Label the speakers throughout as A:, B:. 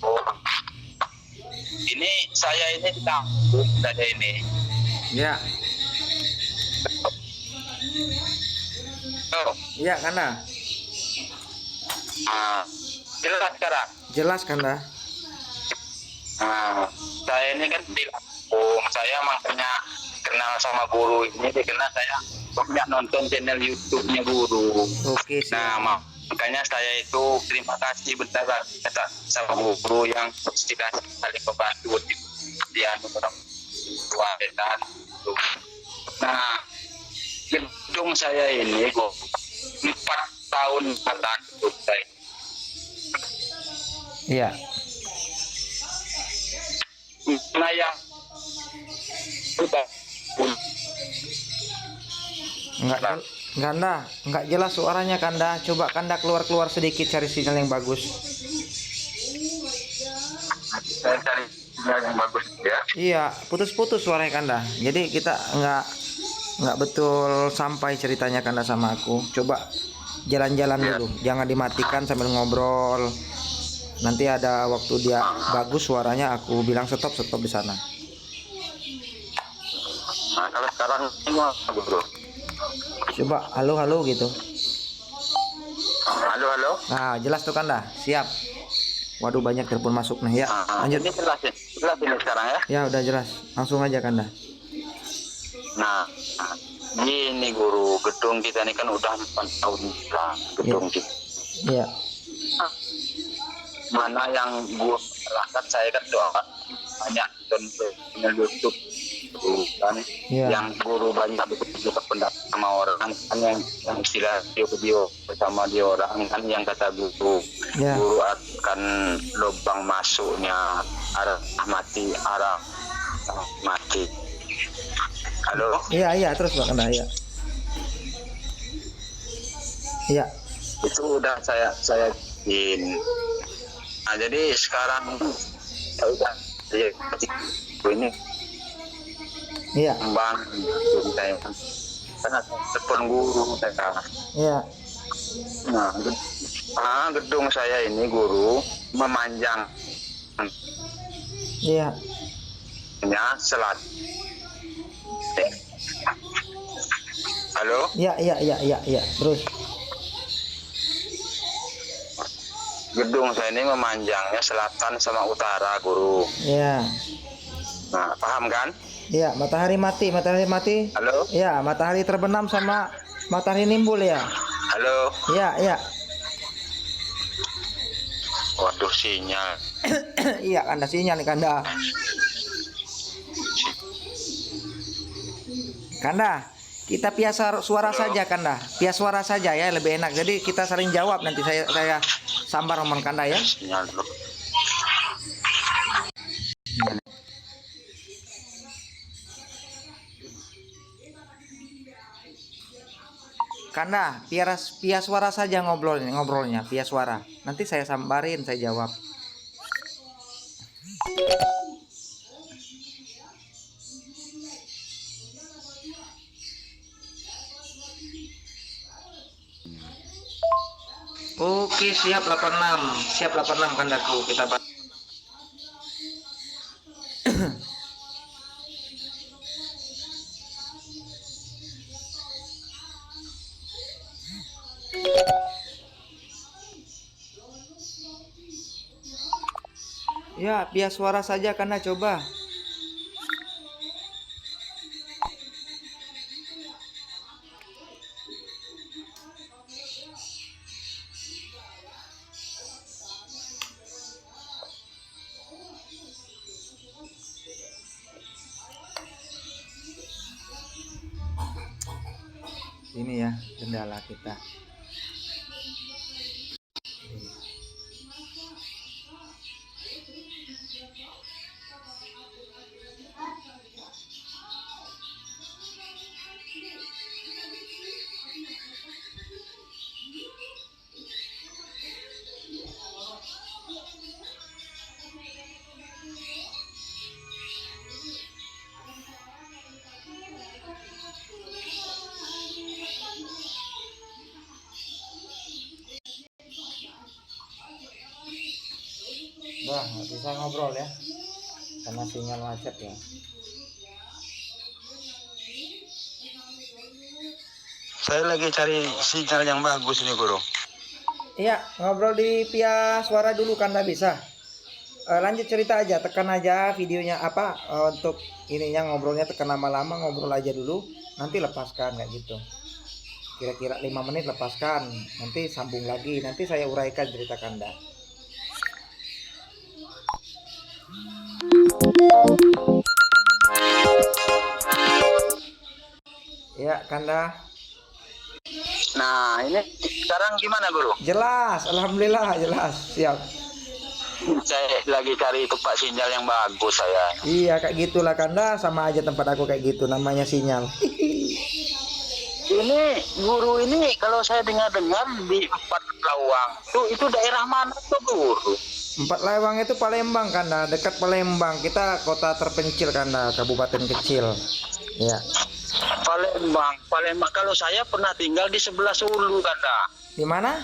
A: Oh, ini saya ini di kampung saya ini.
B: Ya,
A: Oh,
B: iya Kanda.
A: ah, jelas sekarang.
B: Jelas Kanda.
A: Nah, saya ini kan di kampung, saya makanya kenal sama guru ini karena saya banyak nonton channel YouTube-nya guru.
B: Oke,
A: Nah,
B: siap.
A: makanya saya itu terima kasih bentar kata sama guru yang sudah saling membantu di anu orang tua dan itu. Nah, gedung saya ini 4 tahun bertahan gedung saya.
B: Iya.
A: Nah, yang sudah
B: Enggak Kanda, enggak jelas suaranya Kanda. Coba Kanda keluar sedikit cari sinyal yang bagus.
A: saya cari yang bagus ya.
B: Iya, putus-putus suaranya Kanda. Jadi kita nggak betul sampai ceritanya Kanda sama aku. Coba jalan-jalan
A: Ya.
B: dulu, jangan dimatikan sambil ngobrol. Nanti ada waktu dia bagus suaranya, aku bilang stop di sana.
A: Nah, kalau sekarang ini apa bro?
B: Coba halo halo gitu.
A: Halo halo.
B: Nah, jelas tuh Kanda. Siap. Waduh, banyak telepon masuk nih ya. Lanjut.
A: Ini jelas ini sekarang ya.
B: Ya, udah jelas. Langsung aja Kanda.
A: Nah, ini guru gedung kita ini kan udah 4 tahun lah gedung kita.
B: Iya.
A: Mana yang gua lakukan saya kan doa banyak nonton YouTube kan
B: Iya.
A: yang guru banyak juga pendapat sama orang kan yang istilah video bersama dia orang kan yang kata guru
B: Ya.
A: guru akan lubang masuknya arah mati. Halo.
B: Iya, terus Pak Kanda, iya. Iya.
A: Itu udah saya bikin. Nah, jadi sekarang ya udah ya, ini
B: Iya.
A: kembang saya karena telepon guru saya.
B: Iya.
A: Nah, gedung saya ini guru memanjang
B: Iya.
A: selat. Halo,
B: Iya. Terus.
A: gedung saya ini memanjangnya selatan sama utara guru.
B: Iya.
A: Nah, paham kan?
B: Iya, matahari mati.
A: Halo,
B: Iya, matahari terbenam sama matahari nimbul ya.
A: halo.
B: Iya.
A: Waduh, sinyal.
B: Iya, Kanda sinyal nih Kanda. Kanda, kita pias suara saja Kanda. Pias suara saja ya, lebih enak. Jadi kita saling jawab nanti saya sambar omongan Kanda ya.
A: Sinyal dulu.
B: Kanda, pias suara saja ngobrolnya, pias suara. Nanti saya sambarin, saya jawab. Oke, siap 86. Siap 86 Kandaku. Kita ya, pias suara saja Kanda, coba. Ini ya kendala kita. Udah nggak bisa ngobrol ya, karena sinyal macet ya.
C: Saya lagi cari sinyal yang bagus ini, Guru.
B: Iya, ngobrol di via suara dulu kan nggak bisa. Lanjut cerita aja, tekan aja videonya apa untuk ininya ngobrolnya, tekan lama-lama, ngobrol aja dulu, nanti lepaskan kayak gitu. Kira-kira 5 menit lepaskan, nanti sambung lagi, nanti saya uraikan cerita Kanda. Ya Kanda.
C: Nah, ini sekarang gimana, Guru?
B: Jelas, alhamdulillah jelas, siap.
C: Saya lagi cari tempat sinyal yang bagus saya.
B: Iya kayak gitulah Kanda, sama aja tempat aku kayak gitu, namanya sinyal.
C: Ini Guru ini kalau saya dengar-dengar di Empat Lawang itu daerah mana tuh, Guru?
B: Empat Lawang itu Palembang Kanda, dekat Palembang. Kita kota terpencil Kanda, kabupaten kecil. Ya.
C: Palembang. Kalau saya pernah tinggal di sebelah Sulu, Kanda.
B: Di mana?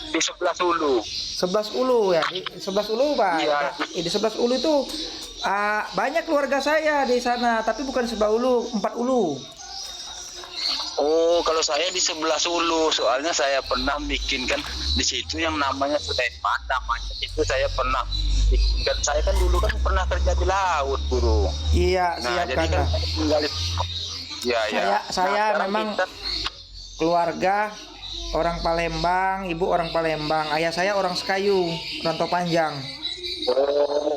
C: Di sebelah Sulu.
B: 11 Ulu ya, di 11 Ulu Pak.
C: Iya.
B: Di 11 Ulu itu banyak keluarga saya di sana, tapi bukan 11 Ulu, 4 Ulu.
C: Oh, kalau saya di sebelah Sulu, soalnya saya pernah bikinkan di situ yang namanya Sulaiman, namanya itu saya pernah bikinkan. Saya kan dulu kan pernah kerja di laut, Guru.
B: Iya,
C: Nah,
B: siap
C: jadi
B: Kanda.
C: kan saya tinggal di... Ya, ya.
B: Saya
C: Nah, sekarang
B: memang
C: kita-
B: keluarga orang Palembang, ibu orang Palembang, ayah saya orang Sekayu, Rantau Panjang.
C: Oh,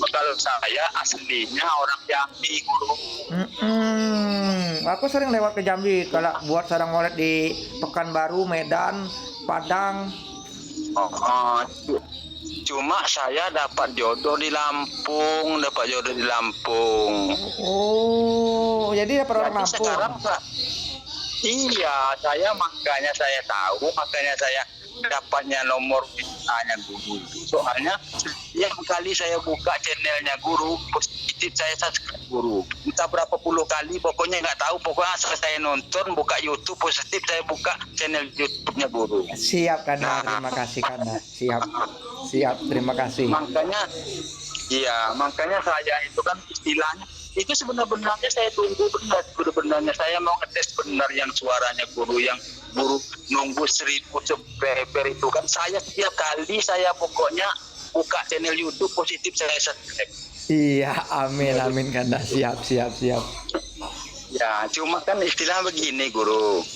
C: kalau saya aslinya orang Jambi, Guru.
B: Aku sering lewat ke Jambi kalau buat sarang ngolet di Pekanbaru, Medan, Padang.
C: Oh, cuma saya dapat jodoh di Lampung,
B: Oh, jadi dapat orang
C: Jadi
B: Lampung.
C: sekarang iya, makanya saya tahu, makanya saya dapatnya nomor WA-nya Guru. Soalnya setiap kali saya buka channelnya Guru, positif saya subscribe Guru. Entah berapa puluh kali, pokoknya nggak tahu, pokoknya asal saya nonton, buka YouTube positif, saya buka channel YouTube-nya Guru.
B: Siap Kanda, terima kasih Kanda. Siap, terima kasih.
C: Makanya saya itu kan istilahnya itu sebenarnya saya tunggu benar saya mau ngetes benar yang suaranya Guru, yang Guru nunggu 1000 subscriber itu kan saya setiap kali saya pokoknya buka channel YouTube positif saya subscribe.
B: Iya, amin Kanda. Siap.
C: Ya, cuma kan istilah begini Guru.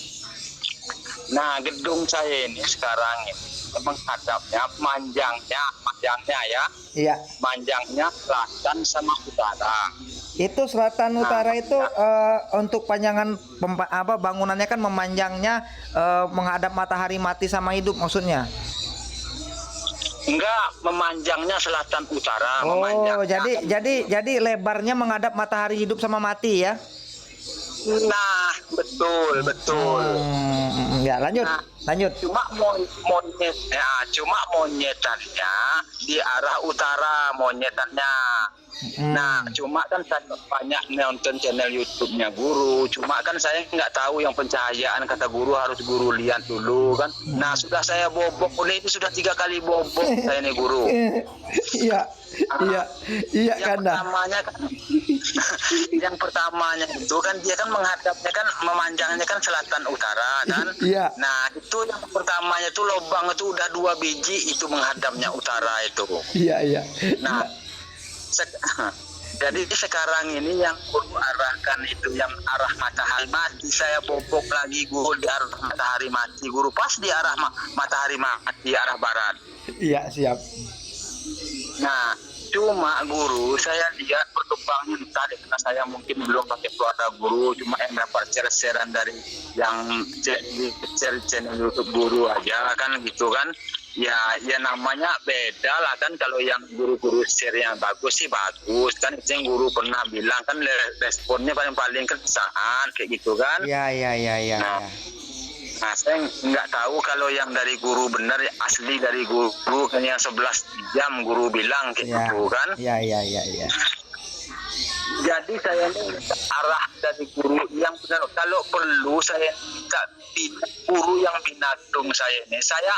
C: Nah, gedung saya ini sekarang ini menghadapnya manjangnya ya.
B: Iya.
C: Manjangnya selatan sama utara.
B: Itu selatan utara itu untuk panjangan bangunannya kan memanjangnya menghadap matahari mati sama hidup maksudnya.
C: Enggak, memanjangnya selatan utara.
B: Oh,
C: memanjangnya.
B: jadi lebarnya menghadap matahari hidup sama mati ya.
C: Nah, betul.
B: Ya, lanjut.
C: Cuma monyetannya di arah utara monyetannya. Nah, cuma kan saya banyak nonton channel YouTube-nya Guru. Cuma kan saya nggak tahu yang pencahayaan, kata Guru harus Guru lihat dulu kan. Nah, sudah saya bobok, ini sudah 3 kali bobok saya nih Guru.
B: Iya
C: Yang
B: Kanda.
C: Yang pertamanya itu kan dia kan menghadapnya kan memanjangnya kan selatan utara kan.
B: Iya.
C: Nah, itu yang pertamanya itu lubang itu udah 2 biji itu menghadapnya utara itu.
B: Iya.
C: Nah, jadi sekarang ini yang Guru arahkan itu yang arah matahari mati, saya bobok lagi Guru di arah matahari mati Guru, pas di arah matahari mati arah barat.
B: Iya, siap.
C: Nah, cuma Guru saya lihat perkembangan tadi karena saya mungkin belum pakai keluarga Guru, cuma yang dapat share-sharean dari yang channel YouTube Guru aja kan gitu kan. Ya namanya beda lah kan, kalau yang guru-guru share yang bagus sih bagus kan, itu yang Guru pernah bilang kan responnya paling kan saat kayak gitu kan.
B: Iya.
C: Nah, saya nggak tahu kalau yang dari Guru benar asli dari Guru kan yang 11 jam Guru bilang kayak gitu kan.
B: Iya.
C: Jadi saya ini minta arah dari guru yang benar. Kalau perlu saya minta guru yang binadung saya ini. Saya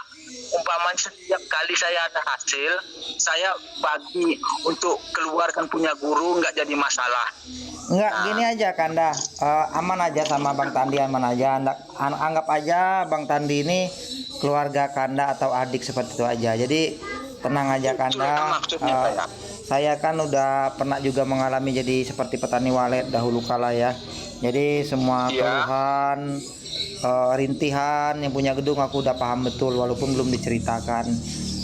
C: umpamanya setiap kali saya ada hasil, saya bagi untuk keluarkan punya guru, nggak jadi masalah.
B: Enggak, gini aja Kanda, aman aja sama Bang Tandi, aman aja. Anggap aja Bang Tandi ini keluarga Kanda atau adik seperti itu aja. Jadi tenang aja Kanda.
C: Maksudnya saya.
B: Saya kan udah pernah juga mengalami jadi seperti petani walet dahulu kala ya. Jadi semua keluhan, rintihan yang punya gedung aku udah paham betul walaupun belum diceritakan.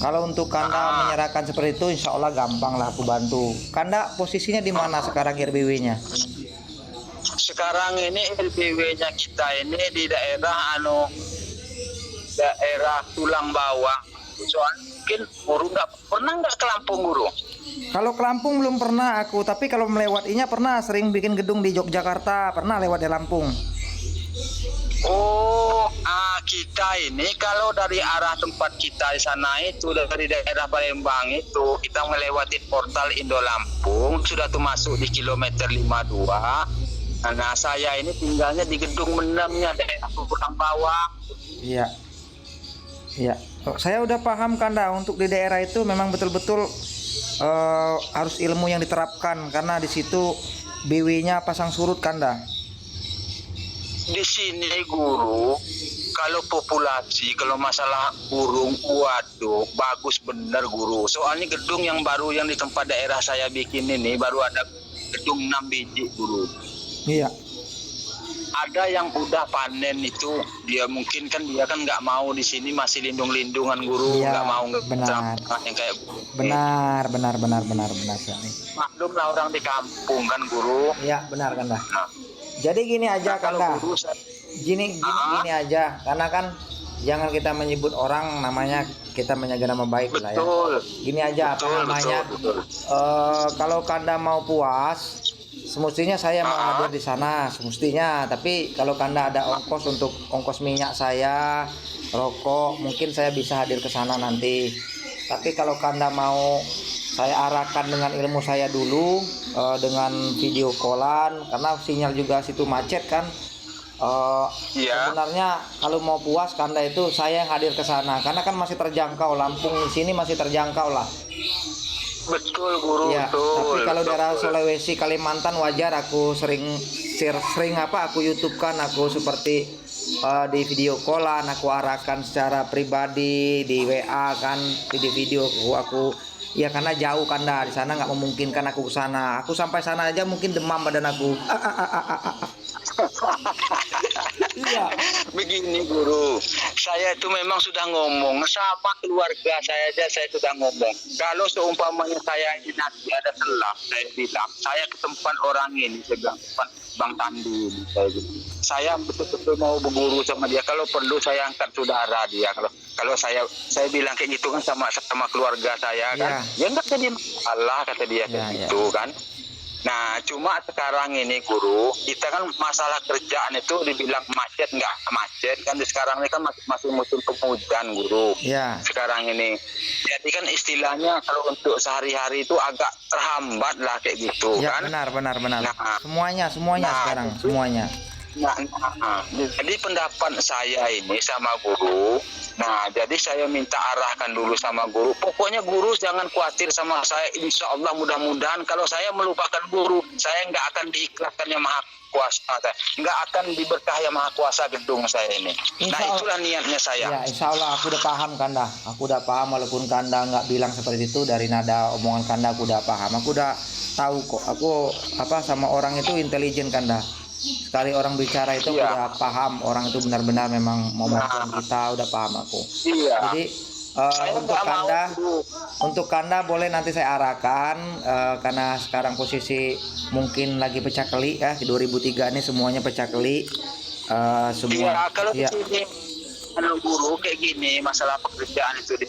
B: Kalau untuk Kanda menyerahkan seperti itu, insya Allah gampang lah aku bantu. Kanda posisinya di mana sekarang RBW-nya?
C: Sekarang ini RBW-nya kita ini di daerah daerah Tulang Bawang. Soalnya mungkin guru nggak ke Lampung guru.
B: Kalau ke Lampung belum pernah aku, tapi kalau melewatinya pernah, sering bikin gedung di Yogyakarta, pernah lewat di Lampung.
C: Oh, kita ini kalau dari arah tempat kita di sana itu dari daerah Palembang itu kita melewati portal Indo Lampung sudah tuh masuk di kilometer 52. Nah, saya ini tinggalnya di gedung menamnya daerah Tulang Bawang.
B: Iya. Iya. Saya udah paham Kanda, untuk di daerah itu memang betul-betul harus ilmu yang diterapkan karena di situ BW-nya pasang surut Kanda.
C: Di sini guru, kalau populasi, kalau masalah burung, waduh, bagus bener guru. Soalnya gedung yang baru yang di tempat daerah saya bikin ini baru ada gedung 6 biji guru.
B: Iya.
C: Ada yang udah panen itu, dia kan nggak mau di sini masih lindungan guru,
B: Iya,
C: nggak mau
B: benar.
C: yang kayak
B: Benar sekali.
C: maklum lah orang di kampung kan guru.
B: Iya, benar Kanda.
C: Nah,
B: Jadi gini aja
C: kalau
B: Kanda.
C: guru
B: Gini aja, karena kan jangan kita menyebut orang namanya, kita menjaga nama baik lah ya.
C: betul.
B: Gini aja apa namanya?
C: Betul.
B: Kalau Kanda mau puas, semestinya saya mau hadir di sana, semestinya. Tapi kalau Kanda ada ongkos untuk ongkos minyak saya, rokok, mungkin saya bisa hadir ke sana nanti. Tapi kalau Kanda mau saya arahkan dengan ilmu saya dulu, dengan video callan, karena sinyal juga situ macet kan. Sebenarnya kalau mau puas Kanda itu saya yang hadir ke sana, karena kan masih terjangkau, Lampung di sini masih terjangkau lah.
C: Betul guru,
B: Ya,
C: betul.
B: tapi kalau daerah Sulawesi, Kalimantan wajar aku sering aku YouTube-kan, aku seperti di video callan, aku arahkan secara pribadi di WA kan, di video aku ya karena jauh Kanda, di sana nggak memungkinkan aku ke sana. Aku sampai sana aja mungkin demam badan aku. Iya.
C: Begini guru, saya itu memang sudah ngomong sama keluarga saya aja, saya sudah ngomong. Kalau seumpamanya saya ini nanti ada celah, saya bilang, saya ke tempat orang ini, saya bilang, Bang Tandi ini, saya betul-betul mau berguru sama dia. Kalau perlu saya angkat saudara dia. Kalau saya bilang kayak gitu kan sama keluarga saya kan, ya enggak jadi masalah kata dia kayak gitu kan. Nah, cuma sekarang ini guru, kita kan masalah kerjaan itu dibilang macet nggak macet kan, sekarang ini kan masih musim penghujan guru.
B: Iya.
C: Sekarang ini, jadi kan istilahnya kalau untuk sehari-hari itu agak terhambat lah kayak gitu
B: Ya,
C: kan.
B: benar.
C: Nah,
B: Semuanya sekarang,
C: itu,
B: semuanya.
C: Jadi pendapat saya ini sama guru. Nah, jadi saya minta arahkan dulu sama guru. Pokoknya guru jangan khawatir sama saya. Insya Allah mudah-mudahan kalau saya melupakan guru, saya nggak akan diikhlaskan yang Maha Kuasa. Nggak akan diberkahi yang Maha Kuasa gedung saya ini. Nah, itulah niatnya saya.
B: Ya, insya Allah aku udah paham Kanda. Aku udah paham walaupun Kanda nggak bilang seperti itu, dari nada omongan Kanda aku udah paham. Aku udah tahu kok. Aku sama orang itu intelijen Kanda. Sekali orang bicara itu udah paham, orang itu benar-benar memang mau bantuin kita, udah paham aku. Jadi untuk Kanda boleh nanti saya arahkan, karena sekarang posisi mungkin lagi pecah keli ya, di 2003 ini semuanya pecah keli, semua.
C: Kalau di sini guru kayak gini, masalah pekerjaan itu di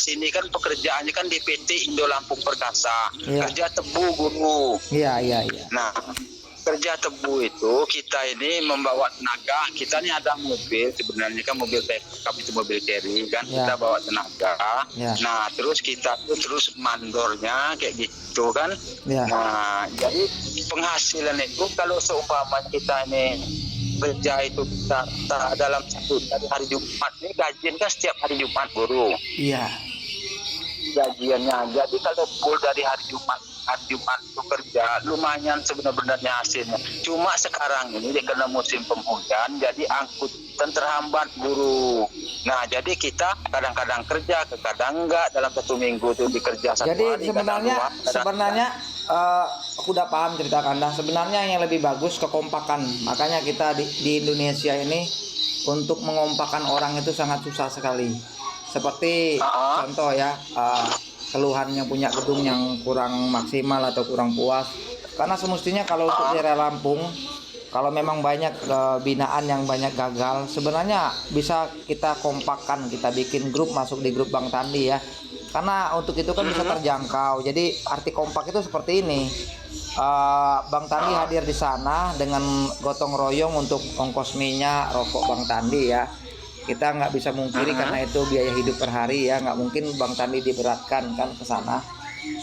C: sini kan pekerjaannya kan di PT Indo Lampung Perkasa, kerja tebu guru.
B: Iya.
C: Nah, kerja tebu itu kita ini membawa tenaga. Kita ini ada mobil, sebenarnya kan mobil backup itu mobil carry kan,
B: Ya.
C: kita bawa tenaga.
B: Ya.
C: Nah terus kita tuh terus mandornya kayak gitu kan.
B: Ya.
C: Nah jadi penghasilan itu kalau seumpama kita ini kerja itu kita dalam satu dari hari Jumat ini gajian kan setiap hari Jumat guru
B: Iya.
C: gajiannya. Jadi kalau full dari hari Jumat itu kerja lumayan sebenarnya hasilnya. Cuma sekarang ini karena musim penghujan jadi angkutan terhambat guru. Nah jadi kita kadang-kadang kerja, kadang enggak, dalam satu minggu itu dikerja satu
B: Jadi
C: hari. kadang dua, kadang
B: sebenarnya aku udah paham cerita Anda. Sebenarnya yang lebih bagus kekompakan. Makanya kita di Indonesia ini untuk mengompakkan orang itu sangat susah sekali. Seperti contoh ya, keluhan yang punya gedung yang kurang maksimal atau kurang puas. Karena semestinya kalau untuk daerah Lampung, kalau memang banyak binaan yang banyak gagal, sebenarnya bisa kita kompakkan, kita bikin grup, masuk di grup Bang Tandi ya. Karena untuk itu kan bisa terjangkau. Jadi arti kompak itu seperti ini. Bang Tandi hadir di sana dengan gotong royong untuk ongkos minyak, rokok Bang Tandi ya. Kita nggak bisa mungkiri karena itu biaya hidup per hari ya, nggak mungkin Bang Tandi diberatkan kan ke sana.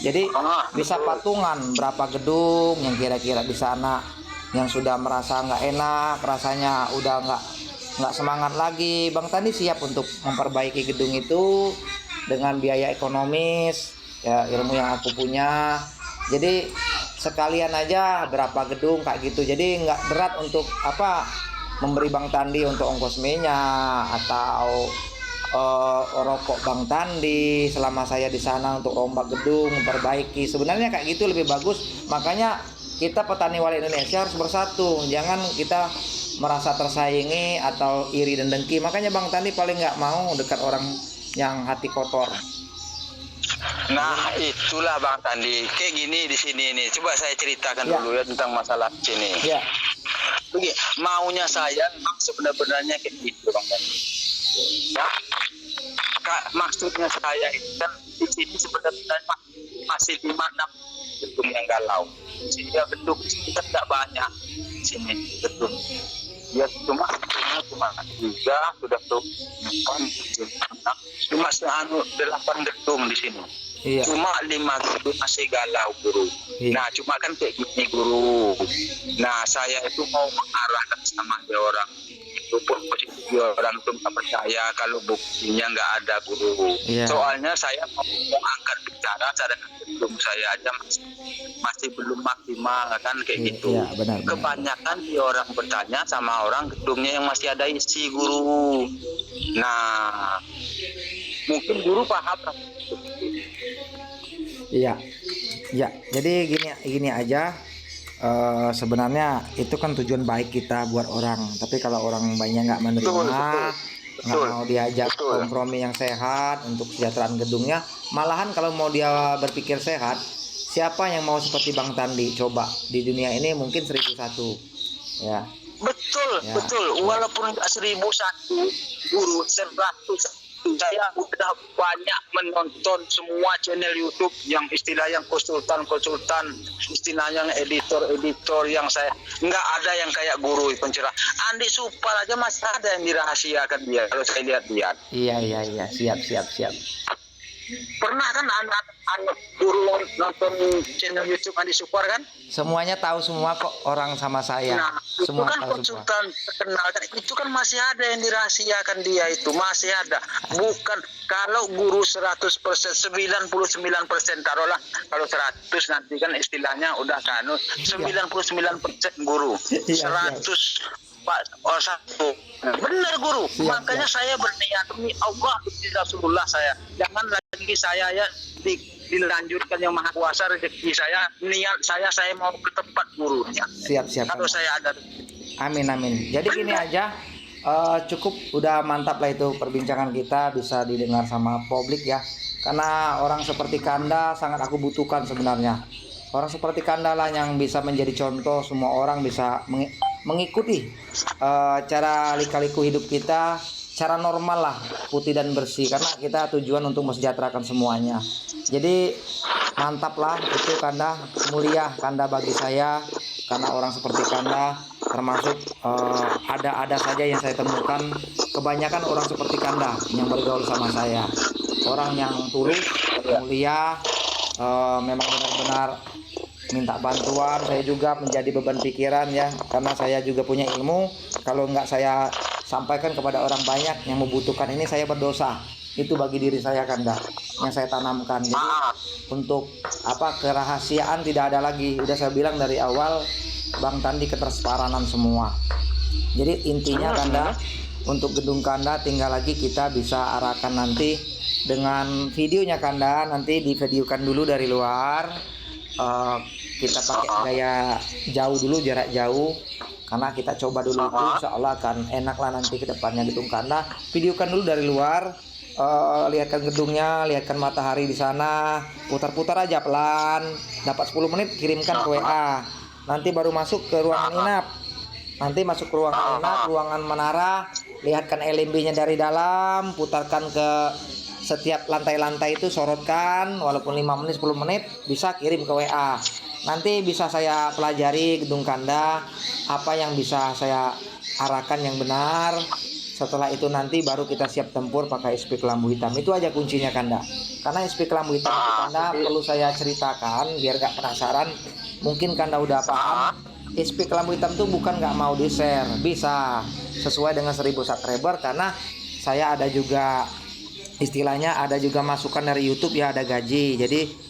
B: Jadi bisa patungan berapa gedung yang kira-kira di sana yang sudah merasa nggak enak, rasanya udah nggak semangat lagi. Bang Tandi siap untuk memperbaiki gedung itu dengan biaya ekonomis ya, ilmu yang aku punya. Jadi sekalian aja berapa gedung kayak gitu. Jadi nggak berat untuk memberi Bang Tandi untuk ongkos minyak atau rokok Bang Tandi selama saya di sana untuk rombak gedung, memperbaiki. Sebenarnya kayak gitu lebih bagus. Makanya kita petani wali Indonesia harus bersatu. Jangan kita merasa tersaingi atau iri dan dengki. Makanya Bang Tandi paling nggak mau dekat orang yang hati kotor.
C: Nah itulah Bang Tandi kayak gini di sini nih. Coba saya ceritakan
B: Ya.
C: dulu ya tentang masalah sini.
B: Ya.
C: Begini, maunya saya memang sebenarnya kayak gitu Bang Tandi. Ya, maksudnya saya itu kan di sini sebenarnya masih 5-6 gedung yang galau. Di sini ya gedung kita tidak banyak di sini gedung. Ya cuma 3 sudah tuh 4, cuma 8 gedung di sini.
B: Iya.
C: Cuma 5 gedung masih galau guru.
B: Iya.
C: Nah cuma kan kayak gini guru. Nah saya itu mau mengarahkan sama dia orang itu pun posisi orang itu nggak percaya kalau buktinya nggak ada guru.
B: Iya.
C: Soalnya saya mau angkat bicara cadangan gedung saya aja masih belum maksimal kan kayak gitu.
B: Iya, benar.
C: Kebanyakan dia orang bertanya sama orang gedungnya yang masih ada isi guru. Nah mungkin guru paham.
B: Iya, ya. Jadi gini aja. Sebenarnya itu kan tujuan baik kita buat orang. Tapi kalau orang banyak nggak menerima, nggak mau diajak kompromi yang sehat untuk kesejahteraan gedungnya, malahan kalau mau dia berpikir sehat, siapa yang mau seperti Bang Tandi? Coba di dunia ini mungkin 1001, ya.
C: Betul,
B: Ya.
C: betul. Walaupun 1001 guru 100. Saya udah banyak menonton semua channel YouTube yang istilah yang konsultan, istilah yang editor yang saya nggak ada yang kayak guru pencerah. Andi Supar aja masih ada yang dirahasiakan dia kalau saya lihat-lihat.
B: Iya, siap.
C: Pernah kan anak guru nonton channel YouTube Andi Supar kan?
B: Semuanya tahu semua kok orang sama saya.
C: Nah, itu
B: Semua
C: kan
B: tahu semua.
C: konsultan terkenal kan, itu kan masih ada yang dirahasiakan dia itu, masih ada. Bukan kalau guru 100%, 99% taruhlah, kalau 100 nanti kan istilahnya udah kan 99% guru.
B: Iya,
C: 100 satu. Benar guru.
B: Siap,
C: Makanya saya berniat demi Allah demi Rasulullah saya. Jangan lagi saya ya dilanjutkan yang Maha Kuasa rezeki saya. Niat saya mau ke tempat gurunya.
B: Siap.
C: Kalau saya ada.
B: Amin. Jadi gini aja, cukup udah mantap lah itu perbincangan kita bisa didengar sama publik ya. Karena orang seperti Kanda sangat aku butuhkan sebenarnya. Orang seperti Kanda lah yang bisa menjadi contoh, semua orang bisa mengikuti cara lika-liku hidup kita, cara normal lah, putih dan bersih. Karena kita tujuan untuk mensejahterakan semuanya. Jadi mantap lah itu Kanda, mulia Kanda bagi saya. karena orang seperti Kanda termasuk ada saja yang saya temukan, kebanyakan orang seperti Kanda yang bergaul sama saya, orang yang tulus, mulia, memang benar-benar minta bantuan. Saya juga menjadi beban pikiran ya, karena saya juga punya ilmu. Kalau nggak saya sampaikan kepada orang banyak yang membutuhkan ini, saya berdosa. Itu bagi diri saya Kanda yang saya tanamkan. Jadi untuk kerahasiaan tidak ada lagi. Udah saya bilang dari awal, Bang Tandi ketersparanan semua. Jadi intinya Kanda, untuk gedung Kanda tinggal lagi kita bisa arahkan nanti dengan videonya Kanda. Nanti divideokan dulu dari luar. Kita pakai gaya jauh dulu, jarak jauh, karena kita coba dulu itu, insya Allah akan enak lah nanti ke depannya gedung Kanda. Videokan dulu dari luar, lihatkan gedungnya, lihatkan matahari di sana, putar-putar aja pelan, dapat 10 menit kirimkan ke WA. Nanti baru masuk ke ruangan inap. Nanti masuk ke ruangan inap, ruangan menara, lihatkan LMB-nya dari dalam, putarkan ke setiap lantai-lantai itu, sorotkan walaupun 5 menit 10 menit, bisa kirim ke WA. Nanti bisa saya pelajari gedung Kanda, apa yang bisa saya arahkan yang benar. Setelah itu nanti baru kita siap tempur pakai SP kelambu hitam. Itu aja kuncinya Kanda. Karena SP kelambu hitam itu Kanda perlu saya ceritakan biar gak penasaran. Mungkin Kanda udah paham. SP kelambu hitam itu bukan gak mau di share, bisa sesuai dengan 1000 subscriber, karena saya ada juga istilahnya, ada juga masukan dari YouTube ya, ada gaji. Jadi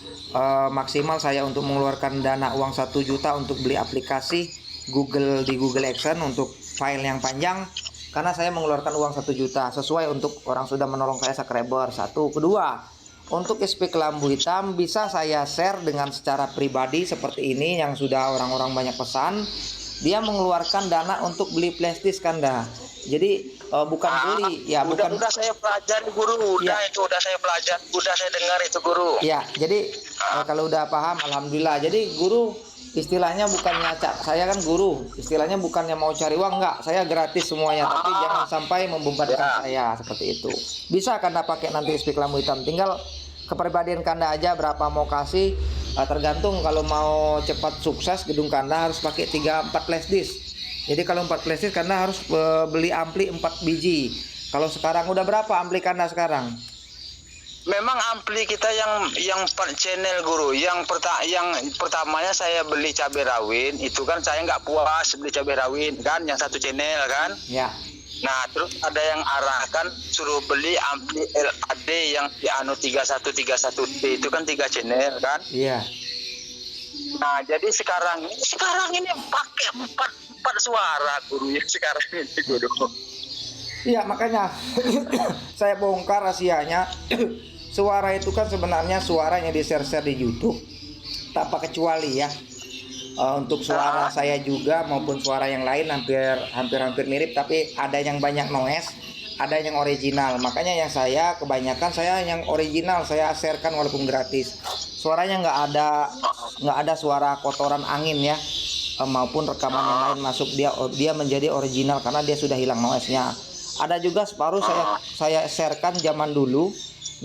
B: maksimal saya untuk mengeluarkan dana uang 1 juta untuk beli aplikasi Google di Google Action untuk file yang panjang, karena saya mengeluarkan uang 1 juta sesuai untuk orang sudah menolong saya subscriber. Satu. Kedua, untuk SP kelambu hitam bisa saya share dengan secara pribadi seperti ini yang sudah orang-orang banyak pesan. Dia mengeluarkan dana untuk beli flashdisk Kanda. Jadi bukan beli ya, bukan.
C: Udah saya pelajari guru, udah
B: ya.
C: itu udah saya pelajari, udah saya dengar itu guru.
B: Ya, jadi kalau udah paham, alhamdulillah. Jadi guru istilahnya bukan nyacak, saya kan guru, istilahnya bukannya mau cari uang, enggak, saya gratis semuanya, tapi jangan sampai membebankan saya seperti itu. Bisa Kanda pakai nanti SP kelambu hitam, tinggal kepribadian Kanda aja berapa mau kasih. Tergantung, kalau mau cepat sukses gedung Kanda harus pakai 3-4 flash disk. Jadi kalau 4 flash disk Kanda harus beli ampli 4 biji. Kalau sekarang udah berapa ampli Kanda sekarang?
C: Memang ampli kita yang 4 channel guru. Yang pertamanya saya beli cabai rawit, itu kan saya nggak puas beli cabai rawit kan, yang 1 channel kan.
B: Ya.
C: Nah, terus ada yang arahkan suruh beli ampli LAD yang Piano 3131T, itu kan 3 channel kan.
B: Iya.
C: Nah, jadi sekarang ini pakai 4 suara guru yang sekarang ini guru.
B: Iya, makanya saya bongkar rahasianya. Suara itu kan sebenarnya suara yang di-share di YouTube tanpa kecuali ya. Untuk suara saya juga maupun suara yang lain hampir mirip, tapi ada yang banyak noise, ada yang original. Makanya yang saya kebanyakan saya yang original saya sharekan walaupun gratis. Suaranya nggak ada suara kotoran angin ya, maupun rekaman yang lain masuk, dia menjadi original karena dia sudah hilang noise-nya. Ada juga separuh saya sharekan zaman dulu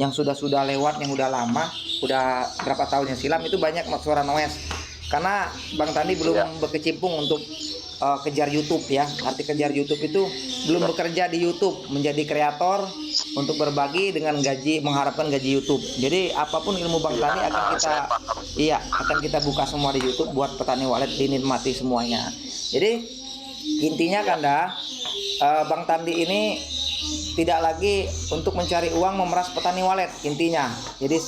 B: yang sudah lewat, yang udah lama, udah berapa tahun yang silam, itu banyak suara noise. Karena Bang Tandi belum berkecimpung untuk kejar YouTube ya. Arti kejar YouTube itu belum bekerja di YouTube, menjadi kreator untuk berbagi dengan gaji, mengharapkan gaji YouTube. Jadi apapun ilmu Bang Tandi akan kita buka semua di YouTube buat petani walet dinikmati semuanya. Jadi intinya Kanda, Bang Tandi ini tidak lagi untuk mencari uang memeras petani walet intinya. Jadi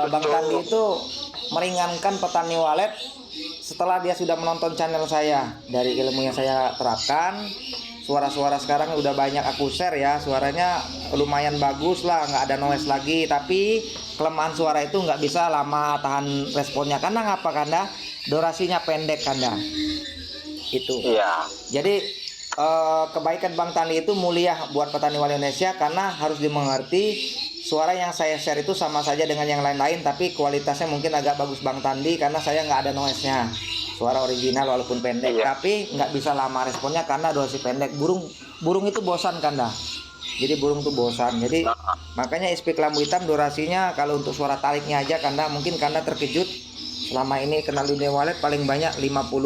B: Bang Tandi itu meringankan petani walet setelah dia sudah menonton channel saya. Dari ilmu yang saya terapkan, suara-suara sekarang udah banyak aku share ya, suaranya lumayan bagus lah, nggak ada noise lagi. Tapi kelemahan suara itu nggak bisa lama tahan responnya. Karena ngapa Kanda? Durasinya pendek Kanda. Itu.
C: Iya.
B: Jadi kebaikan Bang Tandi itu mulia buat petani walet Indonesia, karena harus dimengerti. Suara yang saya share itu sama saja dengan yang lain-lain, tapi kualitasnya mungkin agak bagus Bang Tandi karena saya nggak ada noise-nya. Suara original walaupun pendek, tapi nggak bisa lama responnya karena durasi pendek. Burung itu bosan Kanda. Jadi burung itu bosan. Jadi makanya SP kelambu hitam durasinya kalau untuk suara tariknya aja Kanda, mungkin Kanda terkejut selama ini kenal dunia walet paling banyak 51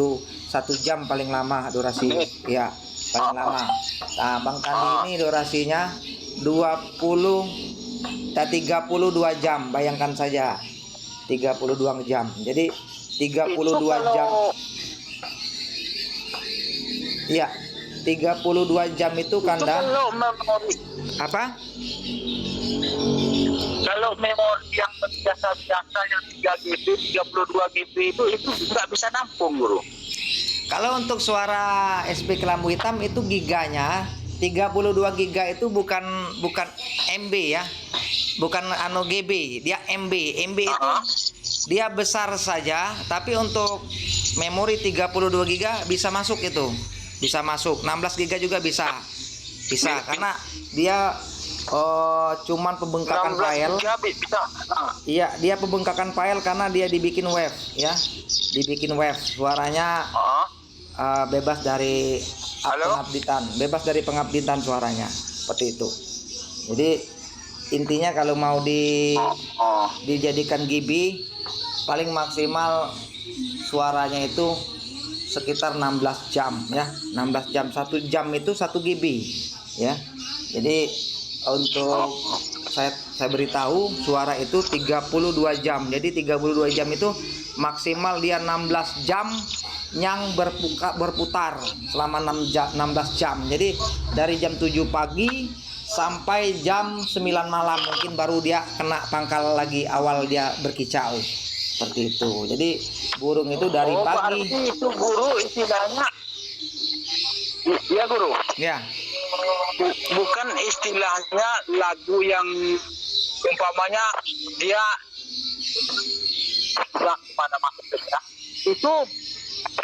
B: jam paling lama durasi. Ya, paling lama. Nah, Bang Tandi ini durasinya 32 jam, bayangkan saja. 32 jam. Jadi 32 jam. Iya, 32 jam itu Kanda.
C: Kalau memori,
B: Apa?
C: kalau memori yang biasa-biasa yang 3 GB, 32 GB itu nggak bisa nampung, Guru.
B: Kalau untuk suara SP Kelambu Hitam itu giganya 32 giga itu bukan MB ya. Bukan GB, dia MB. MB itu dia besar saja, tapi untuk memori 32 giga bisa masuk itu. Bisa masuk. 16 giga juga bisa. Bisa karena dia cuman pembengkakan file.
C: Bisa.
B: Iya, dia pembengkakan file karena dia dibikin wave ya. Dibikin wave. Suaranya bebas dari pengabditan, bebas dari pengabditan suaranya. Seperti itu. Jadi intinya kalau mau dijadikan GB paling maksimal suaranya itu sekitar 16 jam ya. 16 jam, 1 jam itu 1 GB ya. Jadi untuk saya beritahu suara itu 32 jam. Jadi 32 jam itu maksimal dia 16 jam yang berputar selama 16 jam. Jadi dari jam 7 pagi sampai jam 9 malam mungkin baru dia kena pangkal lagi awal dia berkicau. Seperti itu. Jadi burung itu dari pagi.
C: Berarti itu Guru istilahnya. Ya, Guru.
B: Ya.
C: Bukan istilahnya lagu yang umpamanya dia mana maksudnya itu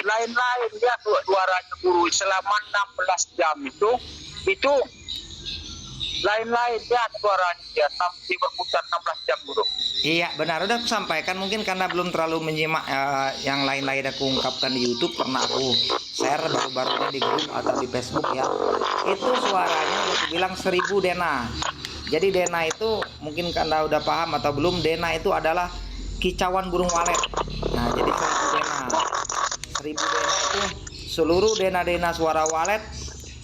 C: lain-lain dia suaranya Guru selama 16 jam itu lain-lain dia suaranya dia sampai berputar 16 jam Guru.
B: Iya benar, udah aku sampaikan mungkin karena belum terlalu menyimak yang lain-lain aku ungkapkan di YouTube, pernah aku share baru-barunya di grup atau di Facebook ya. Itu suaranya aku bilang 1000 dena. Jadi dena itu mungkin Anda udah paham atau belum, dena itu adalah kicauan burung walet. Nah jadi 1000 dena. 1000 dena itu seluruh dena-dena suara walet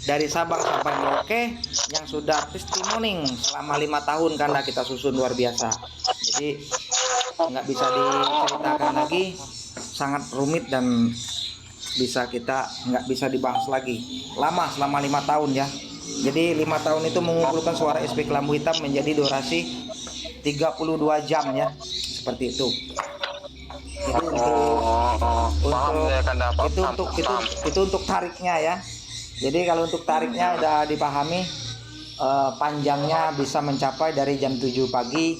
B: dari Sabang sampai Merauke yang sudah testimoni selama 5 tahun karena kita susun luar biasa. Jadi nggak bisa diceritakan lagi, sangat rumit dan nggak bisa dibahas lagi. Lama selama 5 tahun ya. Jadi 5 tahun itu mengumpulkan suara SP Kelambu Hitam menjadi durasi 32 jam ya, seperti itu. Itu untuk tariknya ya. Jadi kalau untuk tariknya udah dipahami, panjangnya bisa mencapai dari jam 7 pagi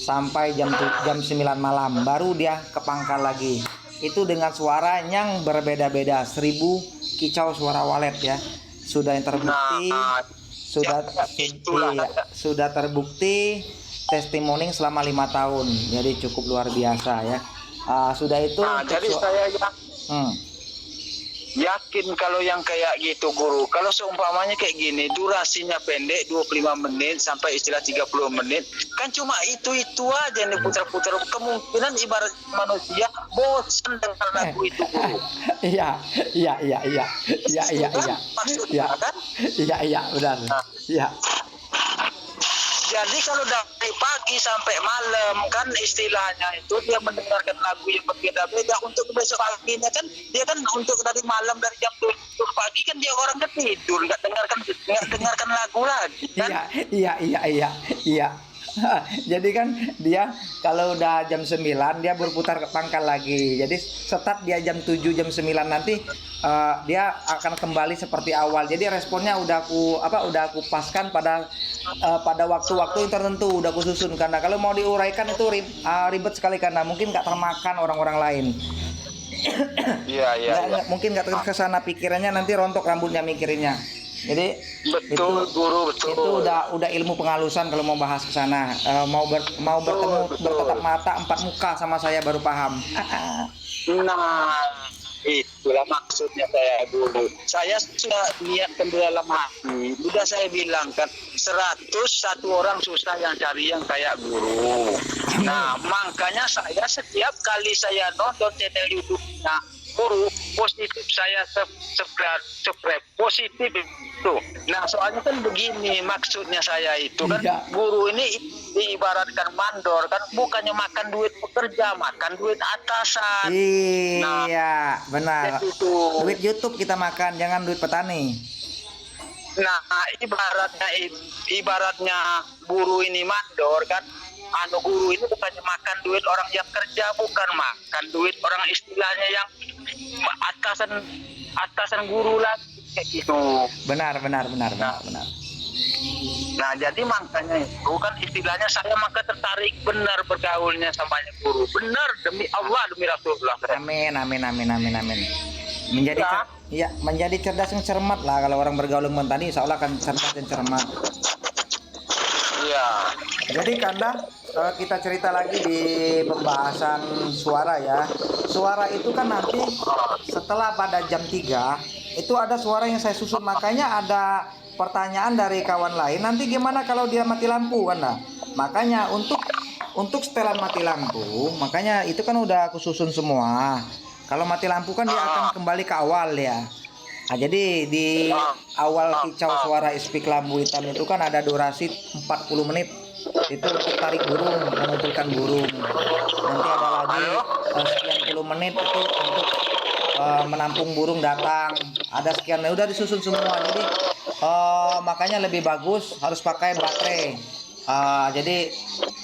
B: sampai jam 9 malam, baru dia ke pangkal lagi. Itu dengan suara yang berbeda-beda, 1000 kicau suara walet ya. Sudah yang terbukti, sudah terbukti testimoni selama 5 tahun. Jadi cukup luar biasa ya. Sudah itu.
C: Jadi saya yakin kalau yang kayak gitu Guru, kalau seumpamanya kayak gini durasinya pendek 25 menit sampai istilah 30 menit kan cuma itu aja yang diputar-putar, kemungkinan ibarat manusia bosan dengan lagu itu Guru.
B: Iya benar. Iya.
C: Jadi kalau dari pagi sampai malam kan istilahnya itu dia mendengarkan lagu yang berbeda-beda. Untuk besok paginya kan dia kan untuk dari malam dari jam 7 pagi kan dia orang tidur, nggak dengarkan lagu lagi kan?
B: Iya. Jadi kan dia kalau udah jam 9 dia berputar ke pangkal lagi. Jadi start dia jam 7 jam 9 nanti dia akan kembali seperti awal. Jadi responnya udah aku paskan pada waktu-waktu tertentu, udah aku susun. Karena kalau mau diuraikan itu ribet sekali karena mungkin nggak termakan orang-orang lain.
C: Iya.
B: Mungkin nggak kesana pikirannya, nanti rontok rambutnya mikirinnya. Jadi
C: betul Guru, betul.
B: Itu udah ilmu penghalusan kalau mau bahas ke sana. Mau bertemu bertatap mata 4 muka sama saya baru paham.
C: Nah, itulah maksudnya saya guru. Saya sudah niatkan di dalam hati. Sudah saya bilang kan 101 orang susah yang cari yang kayak guru. Nah makanya saya setiap kali saya nonton channel YouTube-nya guru positif saya subscribe positif itu. Nah soalnya kan begini maksudnya saya itu kan
B: Iya.
C: guru ini diibaratkan mandor kan, bukannya makan duit pekerja, makan duit atasan.
B: Iya, benar.
C: Jadi itu.
B: Duit YouTube kita makan, jangan duit petani.
C: Nah ibaratnya guru ini mandor kan, guru ini bukannya makan duit orang yang kerja, bukan makan duit orang istilahnya yang atasan guru lagi kayak gitu.
B: Benar.
C: Nah jadi makanya itu kan istilahnya saya maka tertarik benar bergaulnya sama guru, benar demi Allah demi Rasulullah.
B: Amin. Menjadi cerdas yang cermat lah, kalau orang bergaul dengan petani seolah akan cerdas dan cermat.
C: Iya.
B: Jadi Kanda, kita cerita lagi di pembahasan suara ya. Suara itu kan nanti setelah pada jam 3 itu ada suara yang saya susun, makanya ada pertanyaan dari kawan lain, nanti gimana kalau dia mati lampu Kanda? Makanya untuk setelan mati lampu, makanya itu kan udah aku susun semua. Kalau mati lampu kan dia akan kembali ke awal ya. Nah, jadi di awal kicau suara SP Kelambu Hitam itu kan ada durasi 40 menit. Itu untuk tarik burung, mengumpulkan burung. Nanti ada lagi sekian puluh menit itu untuk menampung burung datang. Ada sekian, udah disusun semua. Jadi makanya lebih bagus harus pakai baterai. Jadi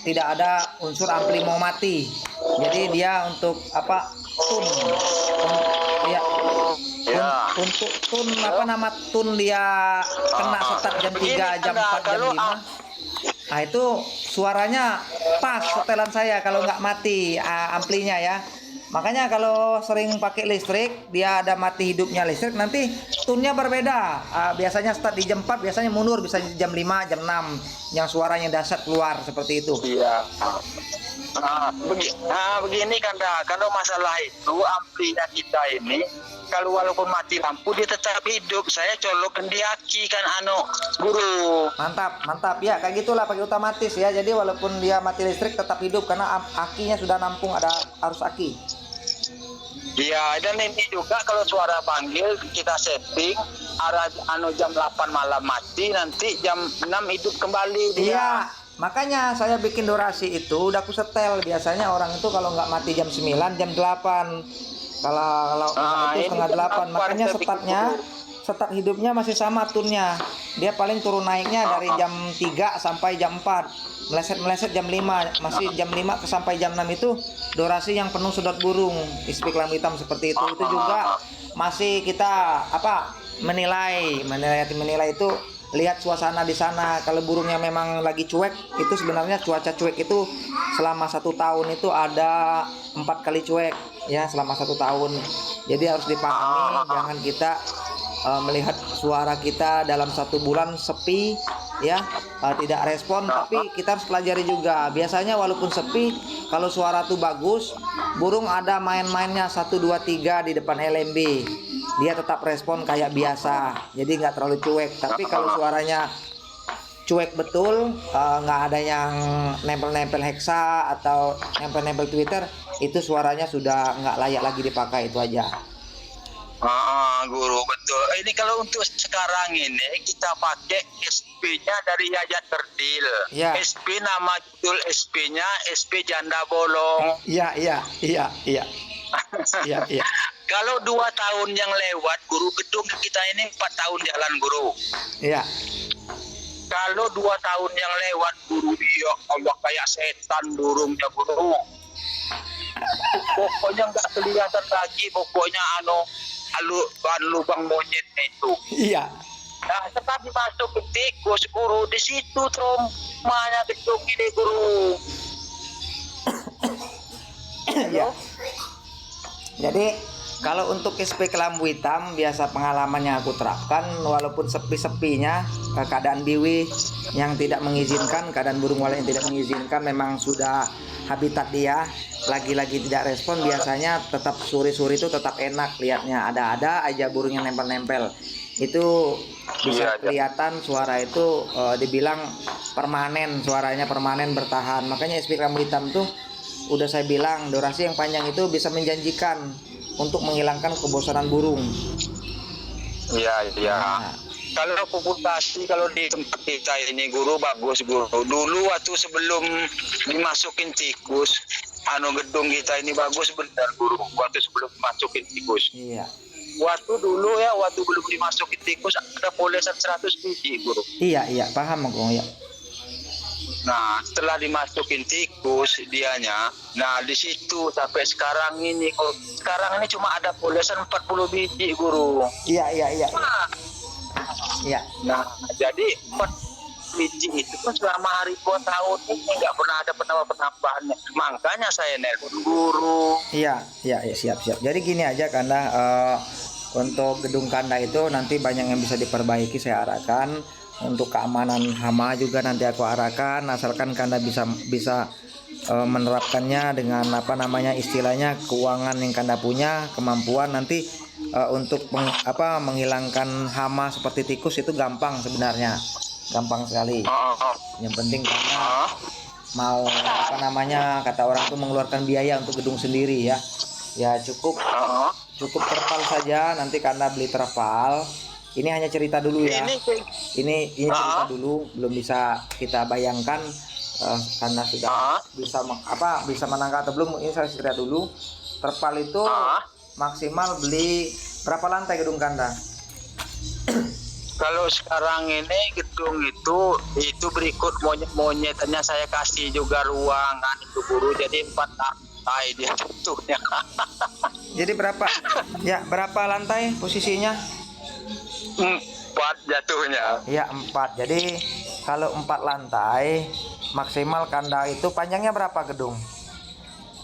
B: tidak ada unsur ampli mau mati. Jadi dia untuk apa? Tun. Ya. Untuk tun apa nama tun dia kena setat jam 3, jam 4, jam 5. Nah itu suaranya pas setelan saya kalau nggak mati amplinya ya. Makanya kalau sering pakai listrik, dia ada mati hidupnya listrik, nanti tunnya berbeda. Biasanya start di jam 4, biasanya mundur bisa di jam 5, jam 6 yang suaranya dahsyat keluar seperti itu.
C: Iya. Begini Kanda, kalau masalah itu amplinya kita ini kalau walaupun mati lampu dia tetap hidup. Saya colokkan di aki kan guru.
B: Mantap ya, kayak gitulah pakai otomatis ya. Jadi walaupun dia mati listrik tetap hidup karena akinya sudah nampung, ada arus aki.
C: Iya, dan ini juga kalau suara panggil kita setting arah jam 8 malam mati, nanti jam 6 hidup kembali dia.
B: Iya, makanya saya bikin durasi itu udah aku setel. Biasanya orang itu kalau nggak mati jam 9, jam 8. Kalau itu setengah 8. Makanya start hidupnya masih sama tunnya. Dia paling turun naiknya dari jam 3 sampai jam 4. Meleset jam 5, masih jam 5 sampai jam 6 itu durasi yang penuh sedot burung SP Kelambu Hitam seperti itu. Itu juga masih kita menilai itu lihat suasana di sana. Kalau burungnya memang lagi cuek, itu sebenarnya cuaca cuek itu selama 1 tahun itu ada 4 kali cuek ya selama 1 tahun. Jadi harus dipahami, jangan kita melihat suara kita dalam 1 bulan sepi ya, tidak respon, tapi kita harus pelajari juga. Biasanya walaupun sepi, kalau suara tuh bagus, burung ada main-mainnya 1, 2, 3 di depan LMB, dia tetap respon kayak biasa, jadi nggak terlalu cuek. Tapi kalau suaranya cuek betul, nggak ada yang nempel-nempel hexa atau nempel-nempel Twitter, itu suaranya sudah nggak layak lagi dipakai, itu aja.
C: Guru betul. Ini kalau untuk sekarang ini kita pakai SP-nya dari Yayat Kerdil.
B: Ya.
C: SP nama judul SP-nya SP Janda Bolong.
B: Iya.
C: Kalau 2 tahun yang lewat, guru, gedung kita ini 4 tahun jalan, guru.
B: Iya.
C: Kalau 2 tahun yang lewat, guru, ya Allah kayak setan burungnya, guru. Pokoknya nggak kelihatan lagi, pokoknya lubang monyet itu.
B: Iya.
C: Nah, tetapi masuk ke tikus, guru, di situ traumanya gedung ini, guru.
B: Iya. Jadi kalau untuk SP Kelambu Hitam, biasa pengalaman yang aku terapkan, walaupun sepi-sepinya, keadaan biwi yang tidak mengizinkan, keadaan burung walet yang tidak mengizinkan, memang sudah habitat dia, lagi-lagi tidak respon, biasanya tetap suri-suri itu tetap enak lihatnya, ada aja burung yang nempel-nempel. Itu bisa kelihatan suara itu dibilang permanen, suaranya permanen bertahan. Makanya speaker rambut hitam tuh udah saya bilang durasi yang panjang itu bisa menjanjikan untuk menghilangkan kebosanan burung.
C: Iya, iya.
B: Nah,
C: Kalau populasi kalau di tempat kita ini guru bagus guru. Dulu waktu sebelum dimasukin tikus, gedung kita ini bagus benar guru. Waktu sebelum dimasukin tikus.
B: iya.
C: Waktu dulu ya, waktu belum dimasukin tikus ada polesan 100 biji guru.
B: Iya, paham Kong ya.
C: Nah, setelah dimasukin tikus dianya, nah di situ sampai sekarang ini, sekarang ini cuma ada polesan 40 biji guru.
B: Iya. Iya.
C: Nah, jadi 4 biji itu kan selama ribuan tahun ini nggak pernah ada penambahannya. Makanya saya nelpon guru.
B: Iya, siap. Jadi gini aja Kanda, untuk gedung Kanda itu nanti banyak yang bisa diperbaiki, saya arahkan. Untuk keamanan hama juga nanti aku arahkan, asalkan Kanda bisa menerapkannya dengan istilahnya keuangan yang Kanda punya, kemampuan nanti untuk menghilangkan hama seperti tikus itu gampang sebenarnya, gampang sekali. Yang penting Kanda mau kata orang tuh mengeluarkan biaya untuk gedung sendiri ya. Ya cukup terpal saja, nanti Kanda beli terpal. Ini hanya cerita dulu ya. Ini cerita dulu, belum bisa kita bayangkan karena sudah bisa menangkap atau belum. Ini saya cerita dulu. Terpal itu maksimal beli berapa lantai gedung Kanda?
C: Kalau sekarang ini gedung itu berikut monyet-monyetnya saya kasih juga ruangan itu guru, jadi 4 lantai dia bentuknya.
B: Jadi berapa lantai posisinya?
C: 4 jatuhnya.
B: Iya 4. Jadi kalau 4 lantai maksimal Kanda itu panjangnya berapa gedung?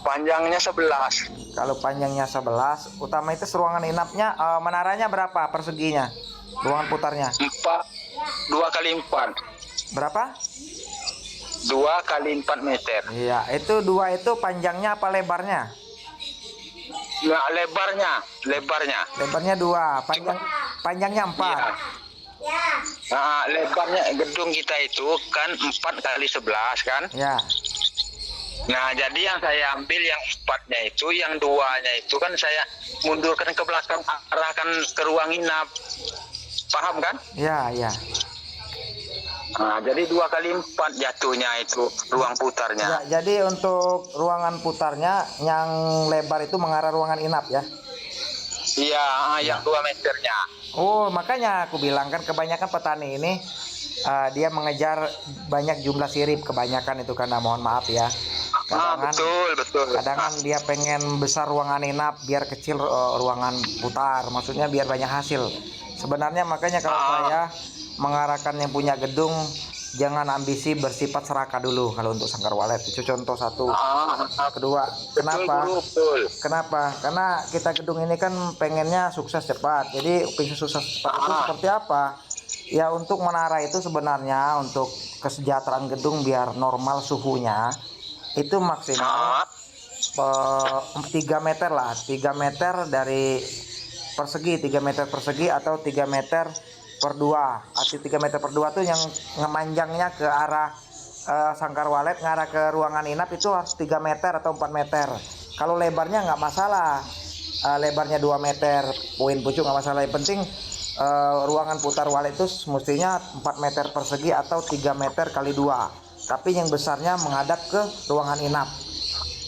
C: Panjangnya 11.
B: Kalau panjangnya 11, utama itu ruangan inapnya, menaranya berapa perseginya? Ruangan putarnya?
C: 2 kali 4.
B: Berapa?
C: 2 kali 4 meter.
B: Iya, itu 2 itu panjangnya apa lebarnya?
C: Nah, lebarnya.
B: Lebarnya 2, panjangnya 4.
C: Iya. Nah, lebarnya gedung kita itu kan 4 kali 11 kan?
B: Ya.
C: Nah, jadi yang saya ambil yang 4-nya itu, yang 2-nya itu kan saya mundurkan ke belakang, arahkan ke ruang inap. Paham kan?
B: Iya.
C: Nah, jadi 2 kali 4 jatuhnya itu ruang putarnya.
B: Ya, jadi untuk ruangan putarnya yang lebar itu mengarah ruangan inap ya?
C: Iya, yang 2 meternya.
B: Oh, makanya aku bilang kan kebanyakan petani ini dia mengejar banyak jumlah sirip, kebanyakan itu karena mohon maaf ya. Betul. Kadang dia pengen besar ruangan inap, biar kecil ruangan putar. Maksudnya biar banyak hasil. Sebenarnya makanya kalau saya mengarahkan yang punya gedung, jangan ambisi bersifat serakah dulu kalau untuk sangkar walet. Itu contoh satu. Kedua, kenapa? Karena kita gedung ini kan pengennya sukses cepat. Jadi pengen sukses cepat itu seperti apa? Ya untuk menara itu sebenarnya untuk kesejahteraan gedung biar normal suhunya itu maksimal 3 meter lah, 3 meter dari persegi, 3 meter persegi atau 3 meter per 2. Arti 3 meter per 2 tuh yang ngemanjangnya ke arah sangkar walet, ngarah ke ruangan inap itu harus 3 meter atau 4 meter. Kalau lebarnya nggak masalah, lebarnya 2 meter, poin pucuk nggak masalah. Yang penting ruangan putar walet itu mestinya 4 meter persegi atau 3 meter kali 2. Tapi yang besarnya menghadap ke ruangan inap.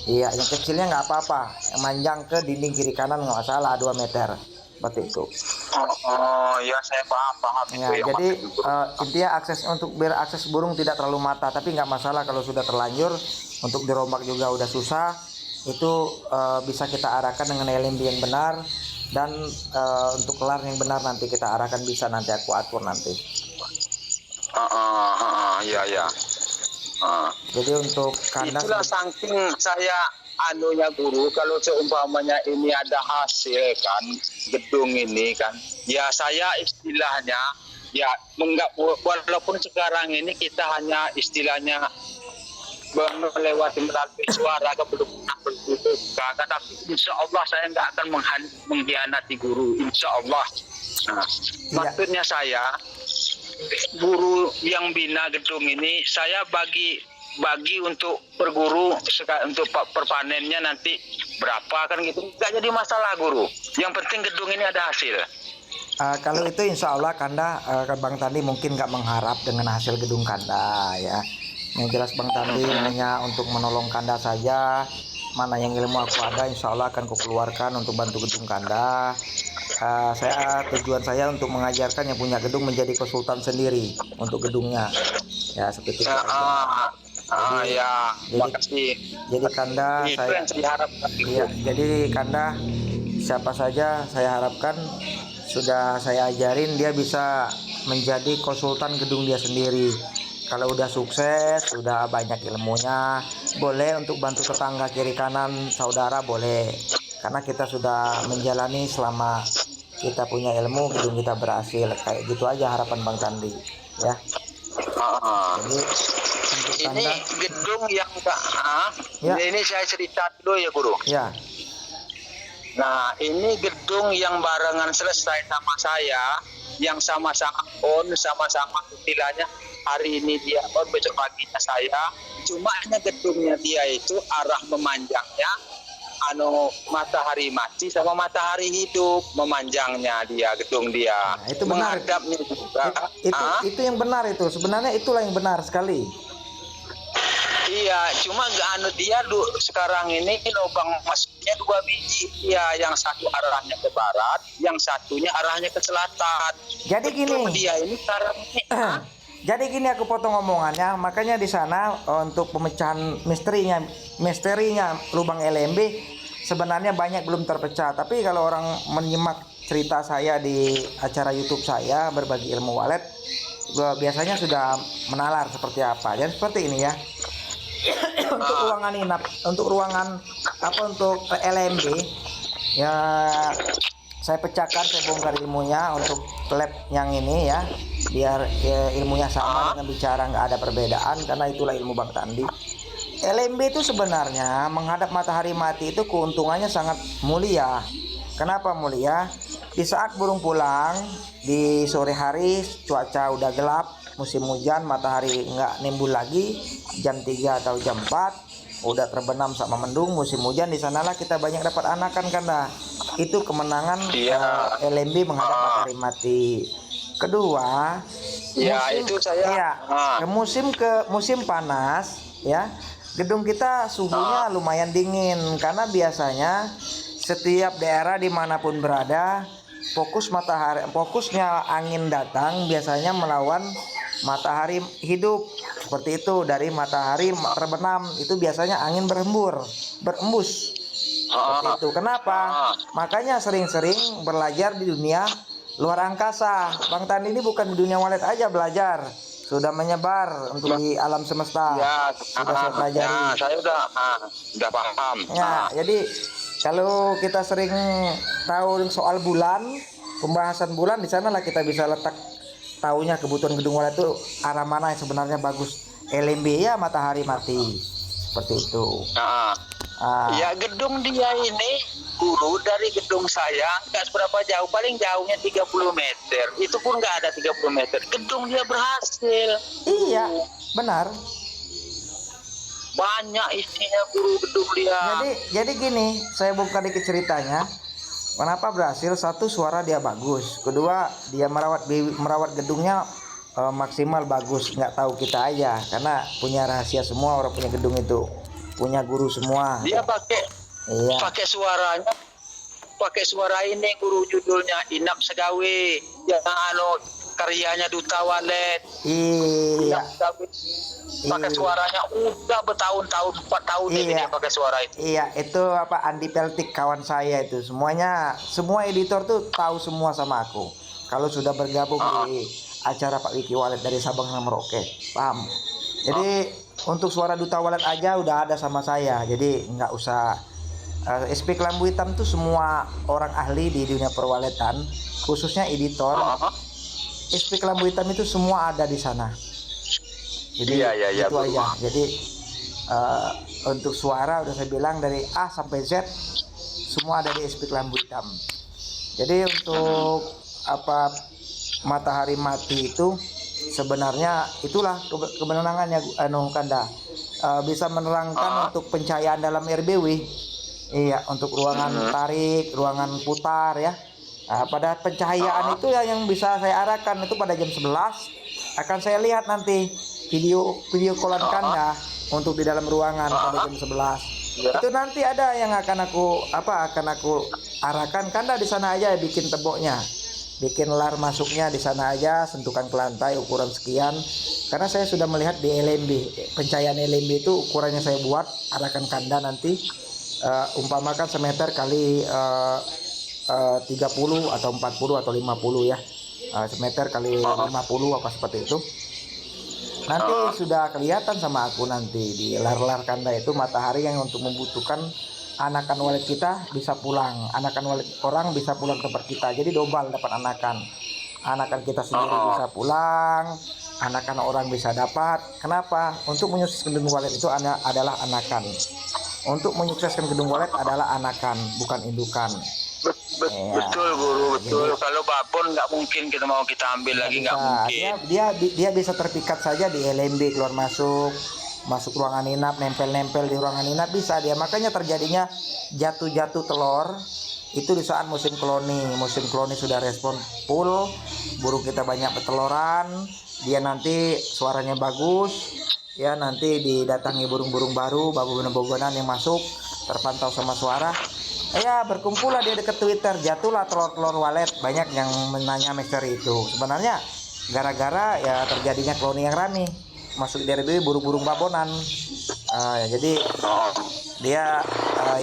B: Iya, yang kecilnya nggak apa-apa, yang manjang ke dinding kiri kanan nggak masalah, 2 meter. Seperti itu.
C: Ya saya paham
B: Ya,
C: itu.
B: jadi intinya akses untuk biar akses burung tidak terlalu mata, tapi nggak masalah kalau sudah terlanjur. Untuk dirombak juga udah susah. Itu bisa kita arahkan dengan LMB yang benar, dan untuk kelar yang benar nanti kita arahkan, bisa nanti aku atur nanti.
C: Iya.
B: Jadi untuk kandang
C: itulah saking saya guru, kalau seumpamanya ini ada hasil kan gedung ini kan, ya saya istilahnya ya walaupun sekarang ini kita hanya istilahnya melewati melalui suara, belum tapi insya Allah saya nggak akan mengkhianati guru, insya Allah. Nah, maksudnya saya, guru yang bina gedung ini saya bagi untuk per guru untuk perpanennya nanti berapa kan gitu, nggak jadi masalah guru. Yang penting gedung ini ada hasil.
B: Kalau itu insya Allah Kanda, Bang Tandi mungkin nggak mengharap dengan hasil gedung Kanda ya. Yang jelas Bang Tandi hanya untuk menolong Kanda saja. Mana yang ilmu aku ada insya Allah akan kukeluarkan untuk bantu gedung Kanda. Tujuan saya untuk mengajarkan yang punya gedung menjadi konsultan sendiri untuk gedungnya ya, seperti itu. Jadi Kanda jadi Kanda siapa saja saya harapkan sudah saya ajarin dia bisa menjadi konsultan gedung dia sendiri. Kalau udah sukses, sudah banyak ilmunya, boleh untuk bantu tetangga kiri kanan saudara boleh, karena kita sudah menjalani selama kita punya ilmu, gedung kita berhasil. Kayak gitu aja harapan Bang Tandi ya. Jadi untuk
C: ini
B: Kanda,
C: gedung yang
B: ya.
C: Ini saya cerita dulu ya guru.
B: Ya.
C: Nah, ini gedung yang barengan selesai sama saya, yang sama-sama sama-sama istilahnya hari ini dia besok paginya saya. Cuma hanya gedungnya dia itu arah memanjangnya matahari mati sama matahari hidup, memanjangnya dia gedung dia.
B: Nah, itu benar.
C: Menghadapnya juga.
B: Itu yang benar itu. Sebenarnya itulah yang benar sekali.
C: Iya, cuma dia sekarang ini lubang masuknya 2 biji. Iya, yang satu arahnya ke barat, yang satunya arahnya ke selatan.
B: Jadi gini.
C: Dia ini sekarang ini.
B: Jadi gini aku potong omongannya, makanya di sana untuk pemecahan misterinya lubang LMB sebenarnya banyak belum terpecah. Tapi kalau orang menyimak cerita saya di acara YouTube saya berbagi ilmu walet, biasanya sudah menalar seperti apa. Dan seperti ini ya. Untuk ruangan inap, untuk ruangan untuk LMB ya, saya pecahkan, saya bongkar ilmunya untuk lab yang ini ya, biar ilmunya sama dengan bicara, nggak ada perbedaan, karena itulah ilmu Bang Tandi. LMB itu sebenarnya menghadap matahari mati itu keuntungannya sangat mulia. Kenapa mulia? Di saat burung pulang di sore hari, cuaca udah gelap, musim hujan, matahari nggak nimbul lagi, jam 3 atau jam 4 udah terbenam sama mendung, musim hujan, di sanalah kita banyak dapat anakan karena itu kemenangan LMB menghadap matahari mati. Kedua, musim panas ya, gedung kita suhunya lumayan dingin karena biasanya setiap daerah dimanapun berada fokusnya angin datang biasanya melawan matahari hidup, seperti itu. Dari matahari terbenam itu biasanya angin berembus seperti itu. Kenapa? Makanya sering-sering belajar di dunia luar angkasa. Bang Tandi ini bukan di dunia walet aja belajar, sudah menyebar untuk di alam semesta. Sudah saya pelajari.
C: Saya udah paham.
B: Ya, jadi kalau kita sering tahu soal bulan, pembahasan bulan, di sanalah kita bisa letak tahunya kebutuhan gedung walet itu arah mana yang sebenarnya bagus. LMB ya matahari mati, seperti itu.
C: Ya, gedung dia ini guru dari gedung saya nggak seberapa jauh, paling jauhnya 30 meter. Itu pun nggak ada 30 meter. Gedung dia berhasil.
B: Iya, benar.
C: Banyak isinya guru gedung dia.
B: Jadi gini, saya buka dikit ceritanya. Kenapa berhasil? Satu, suara dia bagus. Kedua, dia merawat gedungnya maksimal bagus. Nggak tahu kita aja, karena punya rahasia semua orang punya gedung itu. Punya guru semua.
C: Dia pakai suaranya, pakai suara ini guru, judulnya Inap Segawe. Yang karyanya Duta Walet.
B: Iya.
C: Pakai suaranya udah bertahun-tahun, 4 tahun ini dia pakai suara itu.
B: Iya, itu Andi Peltik kawan saya itu. Semua editor tuh tahu semua sama aku. Kalau sudah bergabung di acara Pak Wiki Walet dari Sabang sampai Merauke, paham? Jadi untuk suara Duta Walet aja udah ada sama saya. Jadi nggak usah SP Kelambu Hitam tuh semua orang ahli di dunia perwaletan, khususnya editor. SP Kelambu Hitam itu semua ada di sana. Jadi itu aja. Jadi untuk suara udah saya bilang dari A sampai Z semua ada di SP Kelambu Hitam. Jadi untuk apa matahari mati itu sebenarnya itulah kemenangannya Kanda. Bisa menerangkan untuk pencahayaan dalam RBW. Iya, untuk ruangan tarik, ruangan putar ya. Pada pencahayaan itu ya yang bisa saya arahkan itu pada jam 11 akan saya lihat nanti video callan Kanda untuk di dalam ruangan pada jam 11. Itu nanti ada yang akan aku arahkan. Kanda di sana aja bikin temboknya. Bikin lar masuknya di sana aja, sentuhkan ke lantai ukuran sekian. Karena saya sudah melihat di LMB, pencahayaan LMB itu ukurannya saya buat, arahkan Kanda nanti umpamakan semeter kali 30 atau 40 atau 50 ya. Semeter kali 50 apa seperti itu. Nanti sudah kelihatan sama aku nanti di lar-lar Kanda itu matahari yang untuk membutuhkan anakan walid kita bisa pulang, anakan walid orang bisa pulang ke tempat kita, jadi double dapat anakan kita sendiri bisa pulang, anakan orang bisa dapat. Kenapa? Untuk menyukseskan gedung walid itu adalah anakan, untuk menyukseskan gedung walid adalah anakan bukan indukan.
C: Betul guru, betul. Jadi, kalau babon nggak mungkin kita ambil lagi, nggak mungkin.
B: Dia bisa terpikat saja di LMB keluar masuk ruangan inap, nempel di ruangan inap bisa dia. Makanya terjadinya jatuh telur itu di saat musim kloni sudah respon full, burung kita banyak berteloran, dia nanti suaranya bagus ya, nanti didatangi burung-burung baru, babon-babonan yang masuk terpantau sama suara ya, berkumpullah dia dekat Twitter, jatuhlah telur-telur walet. Banyak yang menanya misteri itu sebenarnya gara-gara ya terjadinya kloni yang rame masuk dari RBW burung-burung babonan. Jadi dia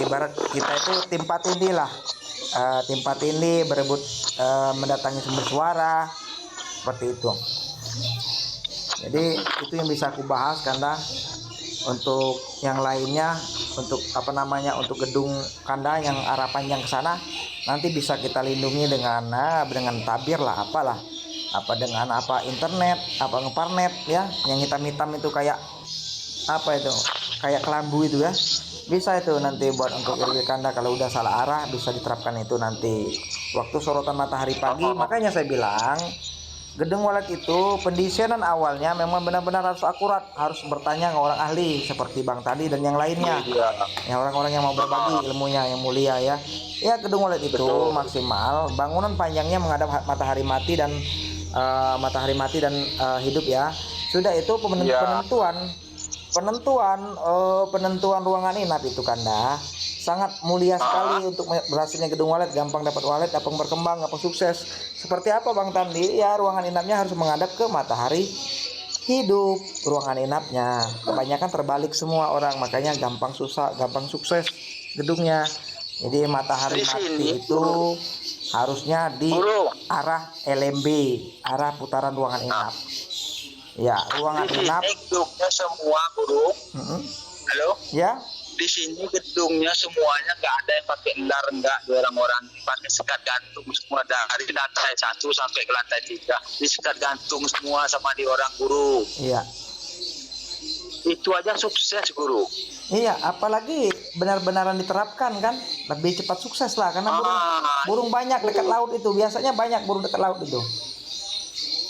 B: ibarat kita itu timpa tindih berebut mendatangi sumber suara seperti itu. Jadi itu yang bisa aku bahas Kanda. Untuk yang lainnya, untuk untuk gedung Kanda yang arah panjang ke sana nanti bisa kita lindungi dengan tabir lah, dengan internet, ngeparnet ya, yang hitam-hitam itu kayak kayak kelambu itu ya, bisa itu nanti buat untuk RW Kanda. Kalau udah salah arah bisa diterapkan itu nanti waktu sorotan matahari pagi. Makanya saya bilang gedung wallet itu pendesainer awalnya memang benar-benar harus akurat, harus bertanya ke orang ahli seperti Bang tadi dan yang lainnya, yang orang-orang yang mau berbagi ilmunya yang mulia ya. Ya gedung wallet itu maksimal bangunan panjangnya menghadap matahari mati dan hidup ya. Sudah itu penentuan ruangan inap itu Kanda sangat mulia sekali untuk berhasilnya gedung wallet, gampang dapat wallet, gampang berkembang, gampang sukses. Seperti apa Bang Tandi? Ya ruangan inapnya harus menghadap ke matahari hidup. Ruangan inapnya kebanyakan terbalik semua orang, makanya gampang sukses gedungnya. Jadi matahari mati itu harusnya di arah LMB, arah putaran ruangan inap. Ya, ruangan inap
C: gedungnya semua guru. Halo?
B: Ya.
C: Di sini gedungnya semuanya nggak ada yang pakai lar, nggak orang-orang pakai sekat gantung semua dari lantai 1 sampai ke lantai 3 di sekat gantung semua sama di orang guru.
B: Iya.
C: Itu aja sukses guru.
B: Iya, apalagi benar-benaran diterapkan kan lebih cepat sukses lah, karena burung banyak dekat laut itu, biasanya banyak burung dekat laut itu.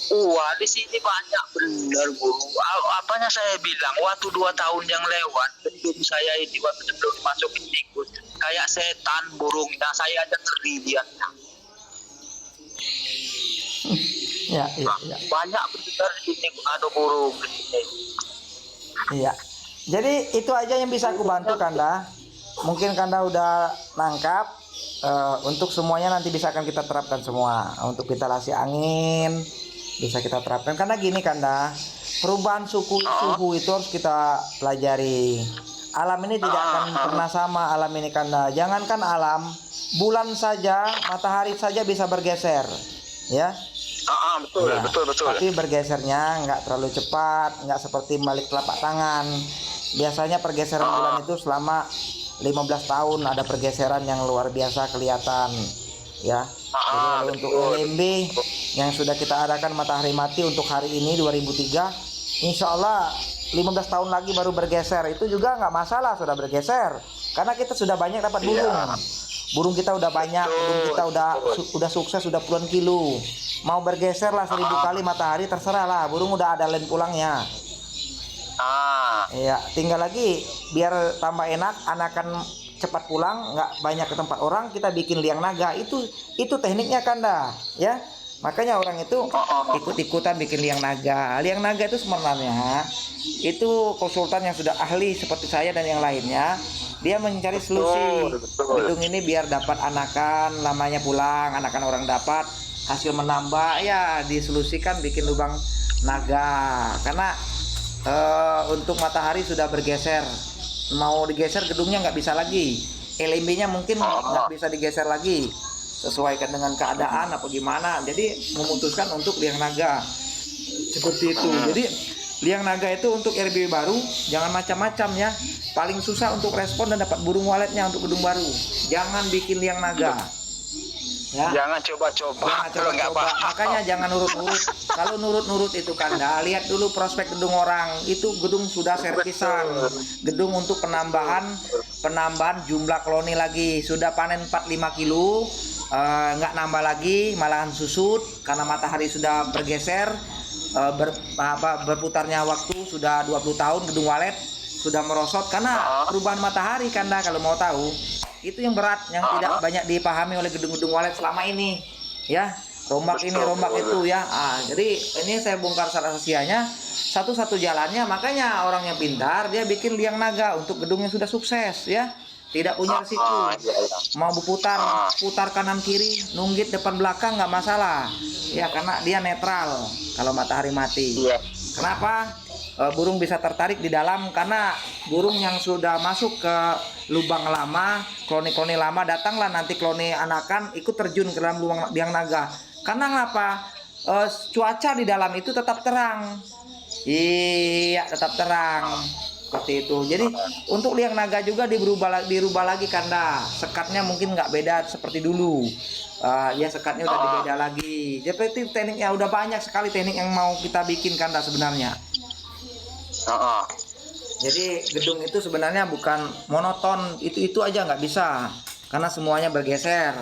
C: Wah, di sini banyak benar guru. Apanya saya bilang waktu 2 tahun yang lewat gedung saya ini waktu sebelum dimasukin tikus kayak setan burungnya, saya aja ngeri lihatnya.
B: Ya.
C: Banyak benar di sini burung di sini.
B: Iya. Jadi itu aja yang bisa aku bantu Kanda. Mungkin Kanda udah nangkap. Untuk semuanya nanti bisa akan kita terapkan semua. Untuk ventilasi angin bisa kita terapkan, karena gini Kanda, perubahan suhu itu harus kita pelajari. Alam ini tidak akan pernah sama alam ini Kanda. Jangankan alam, bulan saja, matahari saja bisa bergeser ya. Betul. Tapi bergesernya nggak terlalu cepat, nggak seperti balik telapak tangan. Biasanya pergeseran bulan itu selama 15 tahun ada pergeseran yang luar biasa kelihatan ya. Jadi untuk LMB yang sudah kita adakan matahari mati untuk hari ini 2003, insya Allah 15 tahun lagi baru bergeser, itu juga nggak masalah, sudah bergeser karena kita sudah banyak dapat burung. Burung kita udah banyak, burung kita udah sukses, udah puluhan kilo. Mau bergeser lah 1000 kali matahari terserah lah, burung udah ada lain pulangnya. Iya, tinggal lagi biar tambah enak, anakan cepat pulang, nggak banyak ke tempat orang, kita bikin liang naga. Itu tekniknya Kanda, ya. Makanya orang itu ikut-ikutan bikin liang naga. Liang naga itu sebenarnya itu konsultan yang sudah ahli seperti saya dan yang lainnya. Dia mencari solusi gedung ini biar dapat anakan, lamanya pulang, anakan orang dapat, hasil menambah, ya disolusikan bikin lubang naga. Karena untuk matahari sudah bergeser, mau digeser gedungnya nggak bisa lagi, LMB-nya mungkin nggak bisa digeser lagi, sesuaikan dengan keadaan apa gimana. Jadi memutuskan untuk liang naga seperti itu. Jadi liang naga itu untuk RBW baru jangan macam-macam ya. Paling susah untuk respon dan dapat burung waletnya untuk gedung baru, jangan bikin liang naga ya.
C: Jangan coba-coba.
B: Makanya jangan nurut-nurut. Kalau nurut-nurut itu Kanda, lihat dulu prospek gedung orang. Itu gedung sudah servisan, gedung untuk penambahan jumlah koloni lagi. Sudah panen 4-5 kilo, nggak nambah lagi, malahan susut karena matahari sudah bergeser. Berputarnya waktu sudah 20 tahun, gedung walet sudah merosot karena perubahan matahari Kanda. Kalau mau tahu, itu yang berat, yang tidak banyak dipahami oleh gedung-gedung walet selama ini ya. Rombak ini, rombak itu ya. Jadi ini saya bongkar rahasianya, satu-satu jalannya. Makanya orang yang pintar dia bikin liang naga untuk gedung yang sudah sukses ya, tidak punya risiko. Mau putar kanan kiri, nunggit depan belakang nggak masalah ya, karena dia netral kalau matahari mati. Kenapa? Burung bisa tertarik di dalam karena burung yang sudah masuk ke lubang lama, kloni-kloni lama, datanglah nanti kloni anakan ikut terjun ke dalam lubang liang naga. Karena ngapa? Cuaca di dalam itu tetap terang. Iya, tetap terang. Seperti itu. Jadi untuk liang naga juga dirubah lagi Kanda. Sekatnya mungkin nggak beda seperti dulu. Ya sekatnya udah dibeda lagi. Jadi tekniknya udah banyak sekali teknik yang mau kita bikin Kanda sebenarnya. Jadi gedung itu sebenarnya bukan monoton, itu aja nggak bisa, karena semuanya bergeser,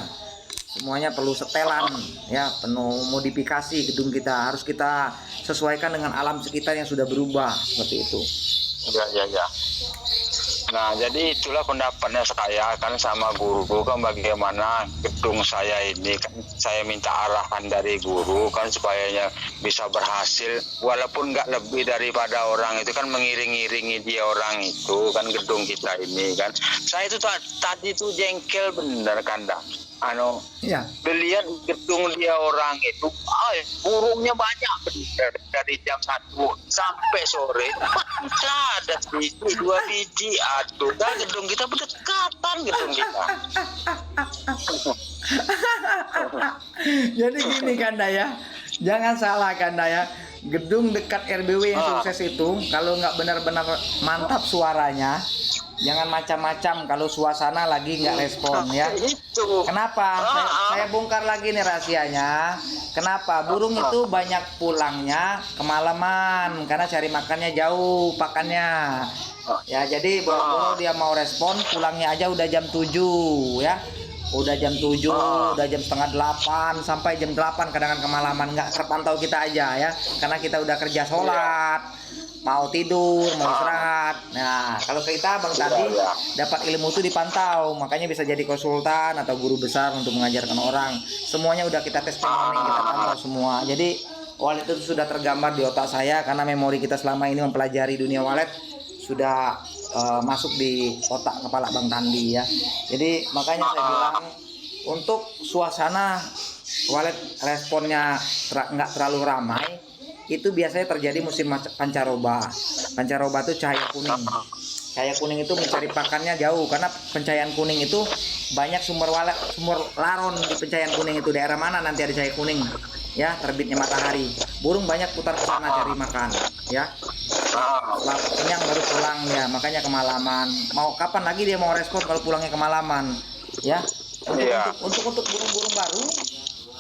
B: semuanya perlu setelan ya, penuh modifikasi gedung kita, harus kita sesuaikan dengan alam sekitar yang sudah berubah seperti itu.
C: Ya. Nah, jadi itulah pendapatnya saya kan sama guru kan, bagaimana gedung saya ini kan saya minta arahan dari guru kan supaya bisa berhasil, walaupun nggak lebih daripada orang itu kan, mengiring-iringi dia orang itu kan gedung kita ini kan. Saya itu tadi tuh jengkel bener Kanda.
B: Iya.
C: Belian gedung dia orang itu, burungnya banyak dari jam 1 sampai sore. Ada biji, 2 biji, aduh, dan gedung kita berdekatan gedung kita.
B: Jadi gini Kanda ya, jangan salah Kanda ya. Gedung dekat RBW yang sukses itu kalau nggak benar-benar mantap suaranya, jangan macam-macam kalau suasana lagi nggak respon ya. Kenapa? Saya bongkar lagi nih rahasianya. Kenapa? Burung itu banyak pulangnya kemalaman karena cari makannya jauh pakannya. Ya jadi boro-boro dia mau respon pulangnya aja udah jam 7 ya. Udah jam 7, udah jam setengah 8 sampai jam 8 kadang-kadang kemalaman, nggak terpantau kita aja ya. Karena kita udah kerja sholat, mau tidur, mau istirahat. Nah, kalau kita Bang tadi dapat ilmu itu dipantau, makanya bisa jadi konsultan atau guru besar untuk mengajarkan orang. Semuanya udah kita testimoni, kita pantau semua. Jadi walet itu sudah tergambar di otak saya karena memori kita selama ini mempelajari dunia walet sudah masuk di otak kepala Bang Tandi ya. Jadi makanya saya bilang untuk suasana walet responnya nggak terlalu ramai, itu biasanya terjadi musim pancaroba. Pancaroba itu cahaya kuning. Cahaya kuning itu mencari pakannya jauh karena pencahayaan kuning itu banyak sumber laron di pencahayaan kuning itu. Daerah mana nanti ada cahaya kuning ya, terbitnya matahari. Burung banyak putar ke sana cari makan ya. Setelah kenyang baru pulang ya, makanya kemalaman. Mau kapan lagi dia mau respon kalau pulangnya kemalaman ya. Untuk burung-burung baru,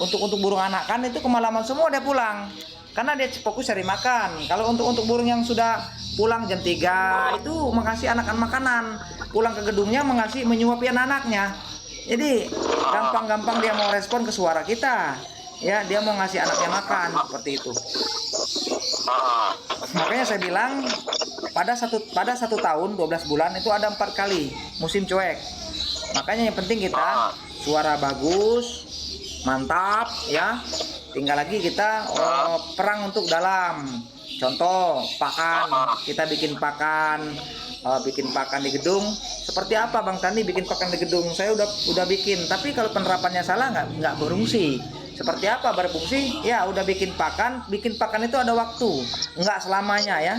B: untuk burung anakan itu kemalaman semua dia pulang. karena dia fokus cari makan. Kalau untuk burung yang sudah pulang jam 3 itu mengasih anakan makanan, pulang ke gedungnya menyuapi anak-anaknya. Jadi gampang-gampang dia mau respon ke suara kita. Ya, dia mau ngasih anaknya makan seperti itu. Makanya saya bilang pada satu tahun 12 bulan itu ada 4 kali musim cuek. Makanya yang penting kita suara bagus, mantap ya. Tinggal lagi kita perang untuk dalam. Contoh pakan, kita bikin pakan di gedung. Seperti apa Bang Tani bikin pakan di gedung? Saya udah bikin, tapi kalau penerapannya salah nggak berfungsi. Seperti apa berfungsi? Ya udah bikin pakan itu ada waktu, nggak selamanya ya.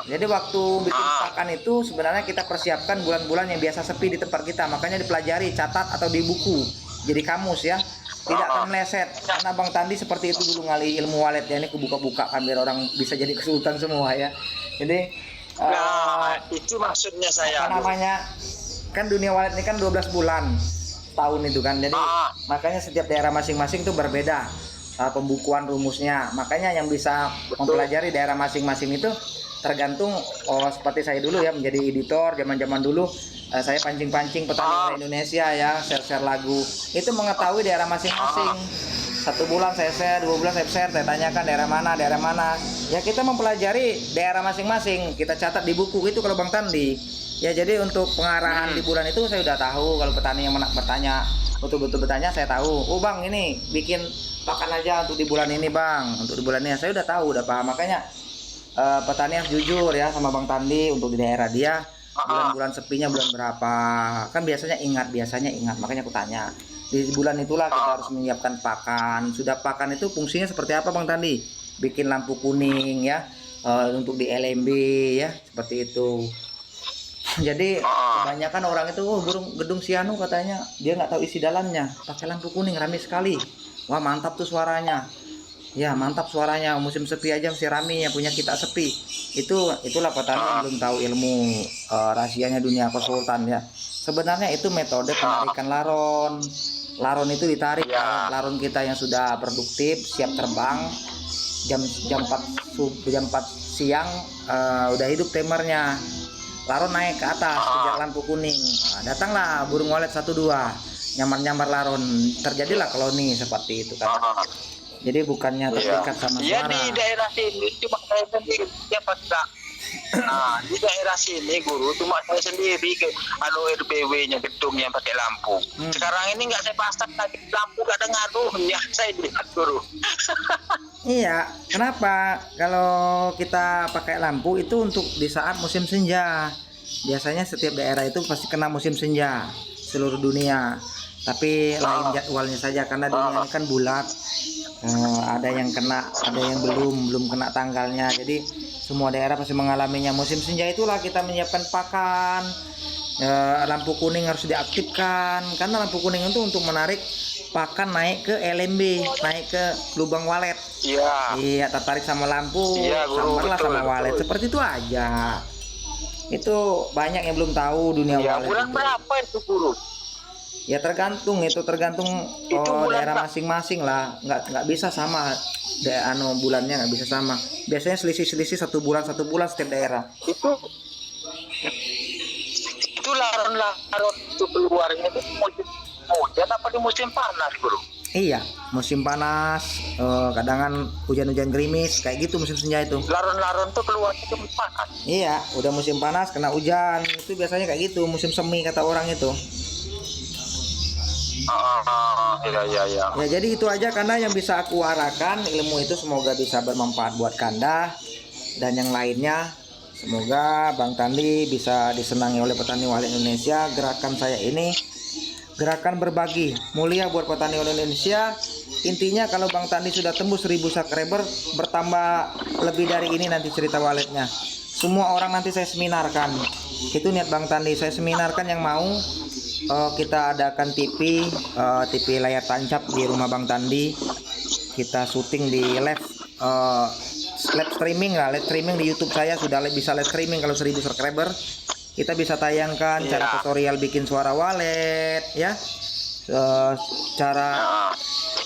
B: Jadi waktu bikin pakan itu sebenarnya kita persiapkan bulan-bulan yang biasa sepi di tempat kita. Makanya dipelajari, catat atau di buku, jadi kamus ya. Tidak akan meleset, karena Bang Tandi seperti itu dulu ngali ilmu walet ya. Ini kebuka-buka kan biar orang bisa jadi kesultan semua ya. Jadi
C: itu maksudnya saya.
B: apa namanya, kan dunia walet ini kan 12 bulan tahun itu kan. Jadi makanya setiap daerah masing-masing itu berbeda pembukuan rumusnya. Makanya yang bisa mempelajari daerah masing-masing itu tergantung seperti saya dulu ya, menjadi editor zaman-zaman dulu. Saya pancing-pancing petani Indonesia ya, share-share lagu. Itu mengetahui daerah masing-masing. 1 bulan saya share, 2 bulan saya share, saya tanyakan daerah mana. Ya kita mempelajari daerah masing-masing, kita catat di buku itu kalau Bang Tandi. Ya jadi untuk pengarahan di bulan itu saya udah tahu. Kalau petani yang bertanya, betul-betul bertanya, saya tahu. Oh Bang, ini bikin pakan aja untuk di bulan ini Bang, untuk di bulan ini. Saya udah tahu, udah paham. Makanya petani harus jujur ya sama Bang Tandi untuk di daerah dia. Bulan-bulan sepinya bulan berapa, kan biasanya ingat, makanya aku tanya di bulan itulah kita harus menyiapkan pakan. Sudah pakan itu fungsinya seperti apa Bang Tandi? Bikin lampu kuning ya, untuk di LMB ya, seperti itu. Jadi kebanyakan orang itu burung gedung Sianu katanya dia nggak tahu isi dalamnya, pakai lampu kuning rame sekali. Wah mantap tuh suaranya. Ya mantap suaranya, musim sepi aja mesti rame ya, punya kita sepi. Itulah petani yang belum tahu ilmu rahasianya dunia konsultan ya. Sebenarnya itu metode penarikan laron. Laron itu ditarik laron kita yang sudah produktif, siap terbang. Jam 4 siang udah hidup timernya. Laron naik ke atas kejar lampu kuning. Datanglah burung walet 1-2 nyamar-nyamar laron. Terjadilah koloni seperti itu kan. Jadi bukannya terikat sama suara.
C: Ya di daerah sini cuma saya sendiri ya Pak. Nah di daerah sini guru cuma saya sendiri ke RBW-nya gedung yang pakai lampu. Sekarang ini nggak saya pasang lagi lampu, gak ada ngaruhnya saya lihat guru.
B: Iya, kenapa? Kalau kita pakai lampu itu untuk di saat musim senja. Biasanya setiap daerah itu pasti kena musim senja seluruh dunia. Tapi lain jadwalnya saja karena dunia ini kan bulat. Ada yang kena, ada yang belum kena tanggalnya. Jadi semua daerah pasti mengalaminya. Musim senja itulah kita menyiapkan pakan. Lampu kuning harus diaktifkan karena lampu kuning itu untuk menarik pakan naik ke LMB, naik ke lubang walet. Iya, tertarik sama lampu, sambarlah sama walet. Seperti itu aja. Itu banyak yang belum tahu dunia walet.
C: Bulan berapa itu guru?
B: Ya tergantung daerah masing-masing lah, nggak bisa sama bulannya, nggak bisa sama. Biasanya selisih 1 bulan setiap daerah.
C: Itu laron itu keluarnya itu musim hujan apa di musim panas guru?
B: Iya, musim panas, kadang hujan-hujan gerimis kayak gitu musim senja itu.
C: Laron tuh keluarnya itu musim panas.
B: Iya, udah musim panas kena hujan itu biasanya kayak gitu, musim semi kata orang itu.
C: Ya.
B: Ya jadi itu aja karena yang bisa aku arahkan ilmu itu semoga bisa bermanfaat buat Kanda dan yang lainnya. Semoga Bang Tandi bisa disenangi oleh petani walet Indonesia. Gerakan saya ini gerakan berbagi mulia buat petani walet Indonesia. Intinya kalau Bang Tandi sudah tembus 1000 subscriber, bertambah lebih dari ini nanti cerita waletnya. Semua orang nanti saya seminarkan. Itu niat Bang Tandi, saya seminarkan yang mau. Kita adakan TV layar tancap di rumah Bang Tandi. Kita syuting di live streaming di YouTube saya sudah bisa live streaming kalau 1000 subscriber. Kita bisa tayangkan cara tutorial bikin suara walet ya, cara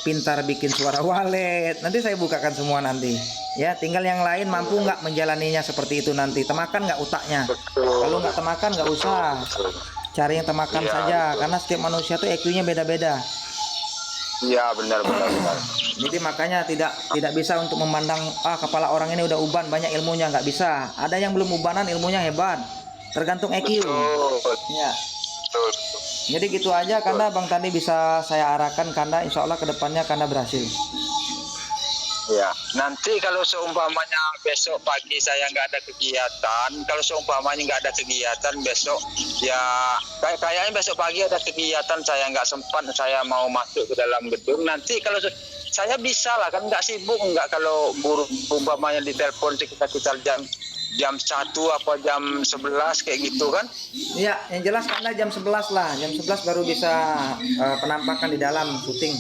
B: pintar bikin suara wallet. Nanti saya bukakan semua nanti. Ya, tinggal yang lain mampu nggak menjalaninya seperti itu nanti. Temakan nggak otaknya? Kalau nggak temakan nggak usah. Cari yang temakan
C: Iya,
B: saja, karena setiap manusia tuh EQ-nya beda-beda.
C: Iya, benar.
B: Jadi makanya tidak bisa untuk memandang kepala orang ini udah uban banyak ilmunya, nggak bisa. Ada yang belum ubanan ilmunya hebat. Tergantung EQ.
C: Betul.
B: Ya. Jadi gitu aja, Kanda. Bang Tani bisa saya arahkan Kanda, insya Allah kedepannya Kanda berhasil.
C: Ya, nanti kalau seumpamanya besok pagi saya nggak ada kegiatan, kalau seumpamanya nggak ada kegiatan besok, ya kayaknya besok pagi ada kegiatan, saya nggak sempat, saya mau masuk ke dalam gedung. Nanti kalau saya bisa lah, kan nggak sibuk, nggak kalau guru umpamanya ditelepon sekitar jam 1 apa jam 11 kayak gitu kan.
B: Iya, yang jelas Kanda jam 11 lah, jam 11 baru bisa penampakan di dalam syuting.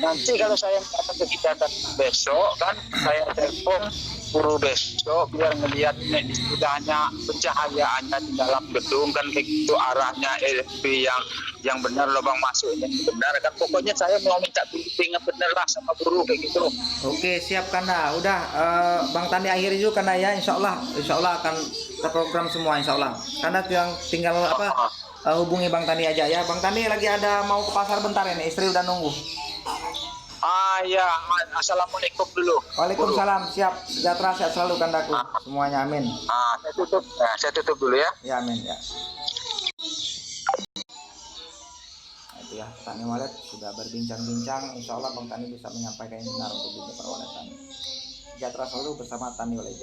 C: Nanti kalau saya ada kegiatan besok kan, saya telepon guru besok biar melihat istilahnya pencahayaannya di dalam gedung kan, begitu arahnya LFP yang benar, lubang masuknya benar kan. Pokoknya saya mau minta briefing yang benar lah sama guru kayak gitu.
B: Oke, siap Kanda. Udah, Bang Tani akhiri dulu Kanda ya, insya Allah akan terprogram semua insya Allah. Kanda tinggal hubungi Bang Tani aja ya. Bang Tani lagi ada mau ke pasar bentar ini, istri udah nunggu.
C: Ya, assalamualaikum dulu.
B: Waalaikumsalam, siap, sejahtera, sehat selalu Kandaku. Semuanya amin.
C: Saya tutup dulu ya.
B: Ya amin ya. Nah, itu ya, Tani Wallet sudah berbincang-bincang. Insya Allah Bang Tani bisa menyampaikan yang benar untuk dunia perwaletan. Sejahtera selalu bersama Tani Wallet.